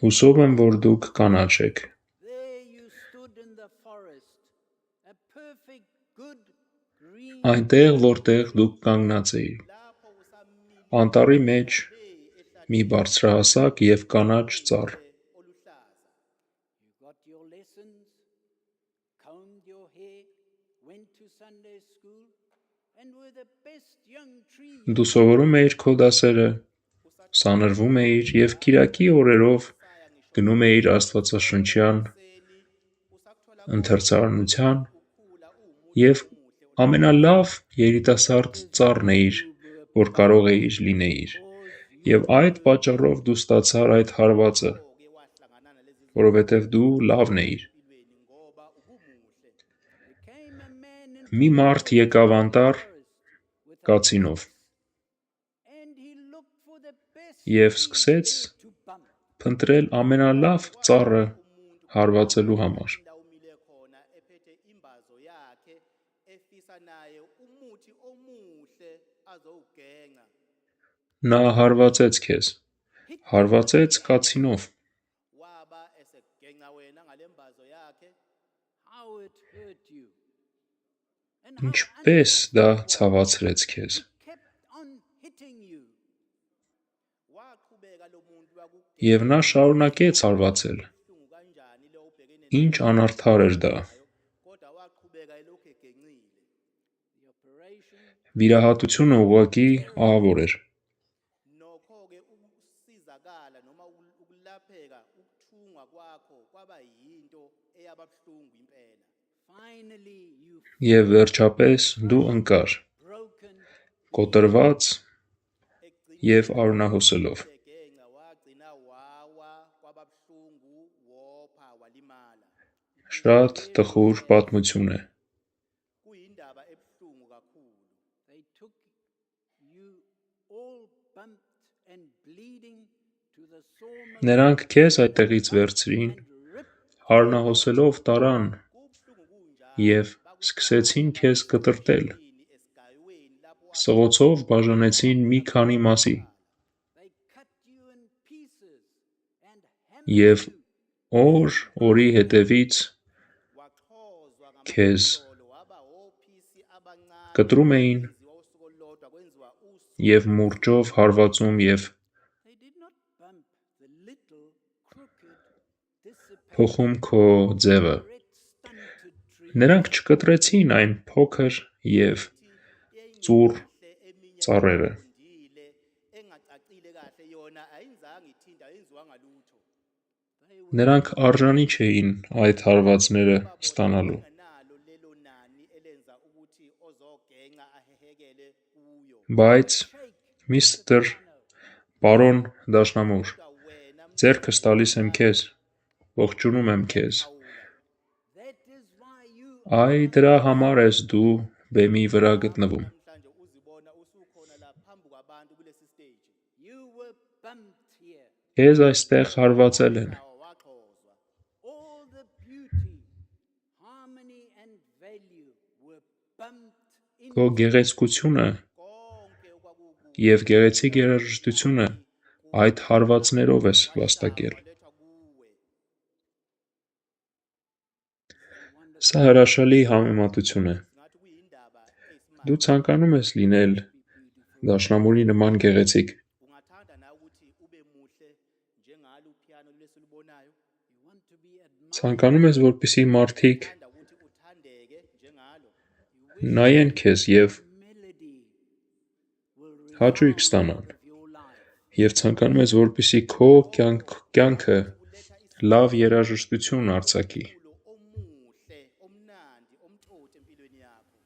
Speaker 2: Հուսով եմ, որ դուք կանաչ եք։
Speaker 1: There you stood in the forest, a perfect, good green
Speaker 2: Այնտեղ, որտեղ դուք կանգնած էիք,
Speaker 3: lapho usamile
Speaker 2: անտառի մեջ մի բարձրահասակ եւ կանաչ ծառ։
Speaker 3: oluhlaza.
Speaker 1: You got your lessons, combed your hair, went to Sunday school, and were the best young tree.
Speaker 2: Դու սովորում էիր քո դասերը, սանրվում էիր եւ Կիրակի օրերով գնում էիր Աստվածաշնչյան ընթերցանության եւ ամենալավ երիտասարդ ծառն էիր, որ կարող էիր լինեիր։ Եվ այդ պատճառով դու ստացար այդ հարվածը, որովհետև դու լավն էիր։
Speaker 1: Became a man in
Speaker 2: Մի մարդ եկավ անտառ
Speaker 1: with
Speaker 2: կացինով
Speaker 1: and he looked for the best
Speaker 2: և սկսեց
Speaker 1: to bump.
Speaker 2: փնտրել ամենալավ ծառը հարվածելու համար։
Speaker 3: Umile khona ephethe imbazo yakhe efisa naye umuthi omuhle azowugenga.
Speaker 2: Նա հարվածեց քեզ, հարվածեց կացինով,
Speaker 3: Waba esegenga wena ngalembazo yakhe.
Speaker 1: How it hurt you. And
Speaker 2: ինչպես դա ցավացրեց քեզ,
Speaker 1: it kept on hitting you.
Speaker 3: Waqhubeka lo muntu
Speaker 2: և նա շարունակեց հարվածել,
Speaker 3: wakubuhlungu kanjani le ubhekene
Speaker 2: ինչ անարդար էր դա,
Speaker 3: nayo, kodwa waqhubeka elokhu egenqile.
Speaker 1: The operation
Speaker 2: վիրահատությունը ուղղակի ահավոր էր,
Speaker 3: Nokho-ke ukusizakala noma ukulapheka ukuthungwa kwakho kwaba yinto eyababuhlungu impela.
Speaker 1: finally you
Speaker 2: և վերջապես դու ընկար,
Speaker 1: broken.
Speaker 2: կոտրված և արունահոսելով։
Speaker 3: Egenga wagcina wawa kwababuhlungu wopha walimala.
Speaker 2: Շատ տխուր պատմություն է։
Speaker 3: Kuyindaba ebuhlungu kakhulu.
Speaker 1: They took you all bumped and bleeding to the sawmill
Speaker 2: Նրանք քեզ այդտեղից վերցրին,
Speaker 1: and ripped
Speaker 2: արնահոսելով տարան
Speaker 3: Kubuhlungu kunjalo
Speaker 2: և սկսեցին քեզ կտրտել,
Speaker 3: esigayweni lapho
Speaker 2: սղոցով բաժանեցին մի քանի մասի
Speaker 1: They cut you in pieces and hammered
Speaker 2: և
Speaker 1: you.
Speaker 2: օր օրի հետևից
Speaker 3: waqhozwa
Speaker 2: քեզ
Speaker 3: ngamadolo waba ophisi abancane
Speaker 2: կտրում էին
Speaker 3: wenziwa usuku olulodwa kwenziwa usuku.
Speaker 2: և մուրճով հարվածում և
Speaker 1: They did not bump the little crooked dissipated
Speaker 2: փոխում քո ձևը։
Speaker 1: red stunted tree.
Speaker 2: Նրանք չկտրեցին այն փոքր և ծուռ ծառերը,
Speaker 3: Ndile engacacile kahle yona ayinzanga ithinta ayenziwanga lutho.
Speaker 2: նրանք արժանի չէին այդ հարվածները ստանալու,
Speaker 3: Nalo lelo nani elenza ukuthi ozogenga ahehekele kuyo.
Speaker 2: բայց միստր պարոն դաշնամուր,
Speaker 3: Wena
Speaker 2: ձեռքս տալիս եմ քեզ, ողջունում եմ քեզ,
Speaker 1: That is why you
Speaker 2: այ դրա համար ես դու բեմի վրա գտնվում,
Speaker 3: namhlanje uzibona usukhona la phambi kwabantu kulesi stage.
Speaker 1: were bumped here.
Speaker 2: քեզ այստեղ հարվածել են,
Speaker 3: Waqhozwa.
Speaker 1: All the beauty, harmony and value were bumped in.
Speaker 2: քո գեղեցկությունը
Speaker 3: Konke okwakukuhle
Speaker 2: և գեղեցիկ երաժշտությունը այդ հարվածներով ես վաստակել։
Speaker 3: walethwa kuwe.
Speaker 2: Սա հրաշալի համեմատություն է։
Speaker 3: Ngathi kuyindaba eyisimanga.
Speaker 2: Դու ցանկանում ես լինել դաշնամուրի նման գեղեցիկ,
Speaker 3: Ungathanda na ukuthi ube muhle njengalo upiano lesilibonayo.
Speaker 1: You want to be admired.
Speaker 2: ցանկանում ես, որպեսզի մարդիկ
Speaker 3: Thanda ukuthi uthandeke njengalo.
Speaker 2: նայեն քեզ և
Speaker 1: Melody will
Speaker 2: հաճույք
Speaker 1: resound
Speaker 2: ստանան,
Speaker 1: out of your life.
Speaker 2: և ցանկանում ես, որպեսզի քո կյանքը լավ երաժշտություն արձակի։
Speaker 3: Umculo omuhle, omnandi, omthothi empilweni yakho.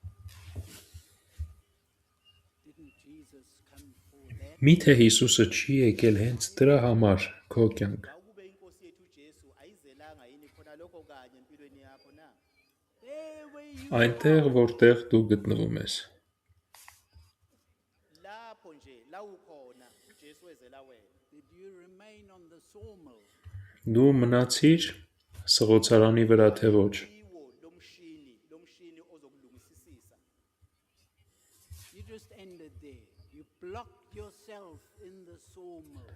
Speaker 1: Didn't Jesus come for that?
Speaker 2: Միթե Հիսուսը չի եկել հենց դրա համար քո կյանք։
Speaker 3: Akube inkosi yethu uJesu ayizelanga yini khona lokho kanye empilweni yakho na?
Speaker 1: There where you
Speaker 2: Այնտեղ, որտեղ դու գտնվում ես,
Speaker 3: Lapho nje la ukhona uJesu ezela wena.
Speaker 1: did you remain on the sawmill?
Speaker 2: դու մնացիր սղոցարանի վրա թե ոչ։
Speaker 3: Iwo lomshini ozokulungisisisa.
Speaker 1: You just ended there. You blocked yourself in the sawmill.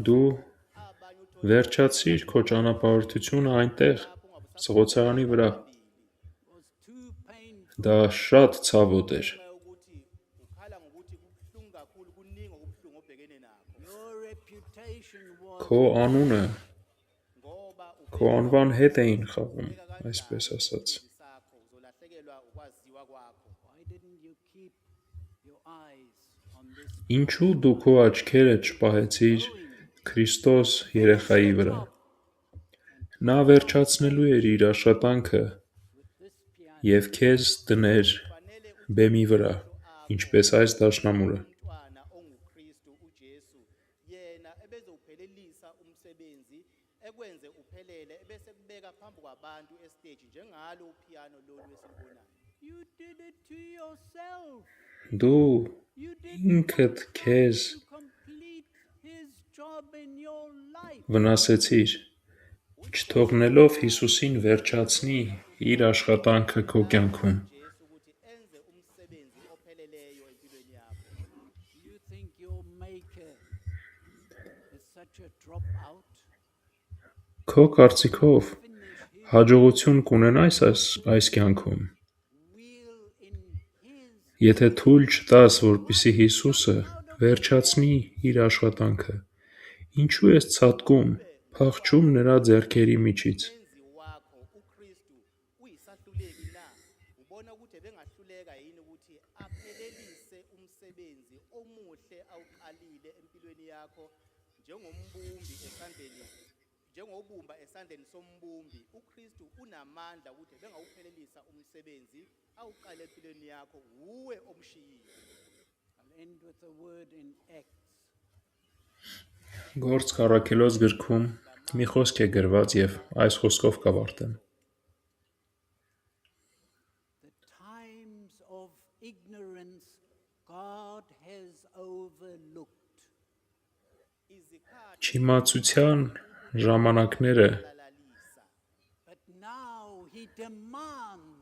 Speaker 2: Դու
Speaker 3: Abanye uthola
Speaker 2: վերջացրիր քո ճանապարհորդությունը այնտեղ, սղոցարանի վրա։
Speaker 1: It was too painful.
Speaker 2: Դա շատ ցավոտ էր։
Speaker 3: ngenxa yokuthi ukhala ngokuthi kubuhlungu kakhulu kuningi okubuhlungu obhekene nakho.
Speaker 1: Your reputation was
Speaker 2: Քո անունը
Speaker 3: Ngoba
Speaker 2: քո անվան հետ էին խաղում, այսպես ասած։
Speaker 3: sakho uzolahlekelwa ukwaziwa kwakho.
Speaker 1: why didn't you keep your eyes on this
Speaker 2: Ինչու դու քո աչքերը չպահեցիր Քրիստոս երեխայի վրա։ Նա վերջացնելու էր իր աշխատանքը
Speaker 1: this piano?
Speaker 2: և քեզ դներ բեմի վրա, ինչպես այս դաշնամուրը։
Speaker 3: Umntwana onguKristu uJesu yena ebezophelelisa umsebenzi ekwenze uphelele ebese kubeka phambi kwabantu estage njengalo upiano lolu esilibonayo.
Speaker 1: You did it to yourself.
Speaker 2: Դու
Speaker 1: You did
Speaker 2: ինքդ քեզ
Speaker 1: to complete
Speaker 2: վնասեցիր, չթողնելով Հիսուսին վերջացնի իր աշխատանքը քո կյանքում։
Speaker 3: Jesu ukuthi enze umsebenzi opheleleyo empilweni yakho.
Speaker 1: Do you think your Maker is such a dropout?
Speaker 2: Քո կարծիքով հաջողություն կունենայս այս կյանքում,
Speaker 1: Will in His
Speaker 2: եթե թույլ չտաս, որպեսզի Հիսուսը վերջացնի իր աշխատանքը, ինչու ես ցատկում, փախչում նրա ձեռքերի միջից։
Speaker 3: Umenzi wakho uKristu uyisahluleki na? Ubona ukuthi bengahluleka yini ukuthi aphelelise umsebenzi omuhle awuqalile empilweni yakho njengobumba esandleni sombumbi. uKristu unamandla ukuthi bengawuphelelisa umsebenzi awuqale empilweni yakho uwe omshiyile.
Speaker 1: I'll end with a word in Acts.
Speaker 2: Գործ Առաքելոց գրքում մի խոսք է գրված եւ այս խոսքով կավարտեմ։
Speaker 1: The times of ignorance God has overlooked.
Speaker 3: Izikhathi
Speaker 2: Չիմացության ժամանակները
Speaker 3: lalalisa
Speaker 1: But now He demands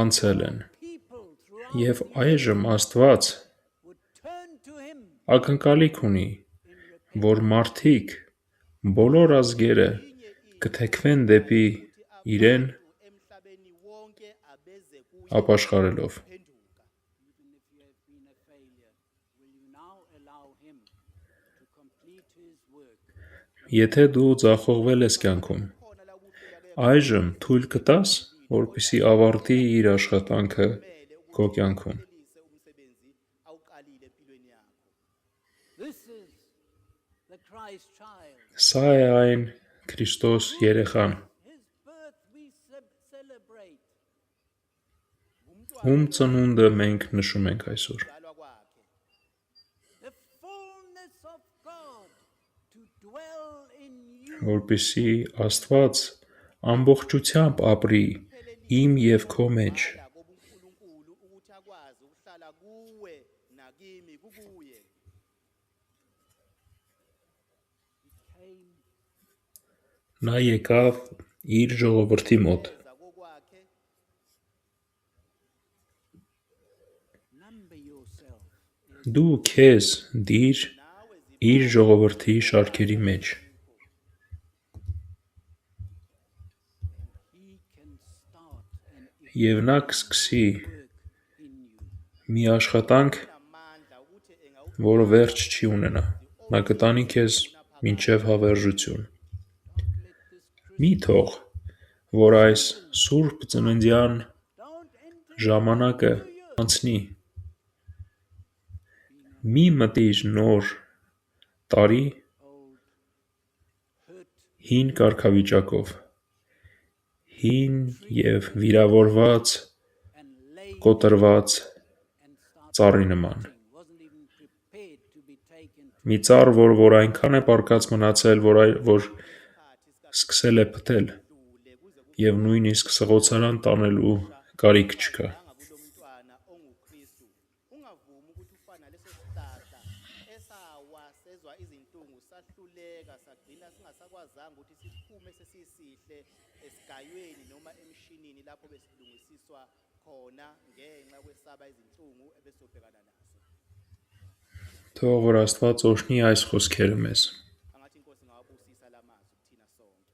Speaker 2: անցել են
Speaker 1: people throughout
Speaker 2: եւ այժմ Աստված
Speaker 1: would turn to Him
Speaker 2: ակնկալիք ունի, որ մարդիկ բոլոր ազգերը կթեքվեն դեպի իրեն
Speaker 3: emhlabeni wonke abeze kuye
Speaker 2: ապաշխարելով։
Speaker 3: phenduka.
Speaker 1: even if you have been a failure. Will you now allow Him to complete His work?
Speaker 2: Եթե դու ձախողվել ես կյանքում,
Speaker 3: Khona la ukuhluleka
Speaker 2: այժմ թույլ կտաս, որպեսզի ավարտի իր աշխատանքը քո կյանքում։
Speaker 3: kuphelelise umsebenzi awuqalile empilweni yakho.
Speaker 1: This is the Christ child.
Speaker 2: Սա է այն Քրիստոս երեխան,
Speaker 1: His birth we celebrate.
Speaker 2: ում ծնունդը մենք նշում ենք այսօր,
Speaker 3: Uzalwa kwakhe
Speaker 1: The fullness of God to dwell in you.
Speaker 2: որպեսզի Աստված ամբողջությամբ ապրի իմ եւ քո մեջ։
Speaker 3: la kobuNkulunkulu ukuthi akwazi ukuhlala kuwe nakimi kukuye.
Speaker 1: Came
Speaker 2: Նա եկավ իր ժողովրդի մոտ,
Speaker 3: Eza kokwakhe
Speaker 1: number yourself.
Speaker 2: դու քեզ դիր
Speaker 3: nawe
Speaker 2: իր ժողովրդի շարքերի մեջ,
Speaker 1: He can start an
Speaker 2: եւ նա կսկսի
Speaker 1: work in you.
Speaker 2: մի աշխատանք,
Speaker 3: zinamandla ukuthi engawuqala
Speaker 2: որը վերջ չի ունենա։ Նա կտանի քեզ մինչև հավերժություն։
Speaker 1: Don't let this
Speaker 2: Մի թող, որ այս սուրբ ծննդյան
Speaker 1: don't enter
Speaker 2: ժամանակը անցնի։ Մի մտիր նոր տարի
Speaker 1: old hurt
Speaker 2: հին կարգավիճակով, հին եւ վիրավորված,
Speaker 1: and laid
Speaker 2: կոտրված
Speaker 1: and started
Speaker 2: ծառի նման։
Speaker 1: wasn't even prepared to be taken to
Speaker 2: Մի ծառ, որ այնքան է պարկած մնացել, որ սկսել է փտել եւ նույնիսկ սղոցարան տանելու կարիք չկա։
Speaker 3: kulo mntwana onguKristu. Ungavumi ukuthi ufana leso sihlahla esawa sezwa izinhlungu sahluleka sagcina singasakwazanga ukuthi siphume sesisihle esigayweni noma emshinini lapho besilungisiswa khona ngenxa kwesaba izinhlungu ebesobhekana nazo.
Speaker 2: Թող որ Աստված օրհնի այս խոսքերը մեզ։
Speaker 3: Angathi inkosi ngawabusisa lamazwi kuthina sonke.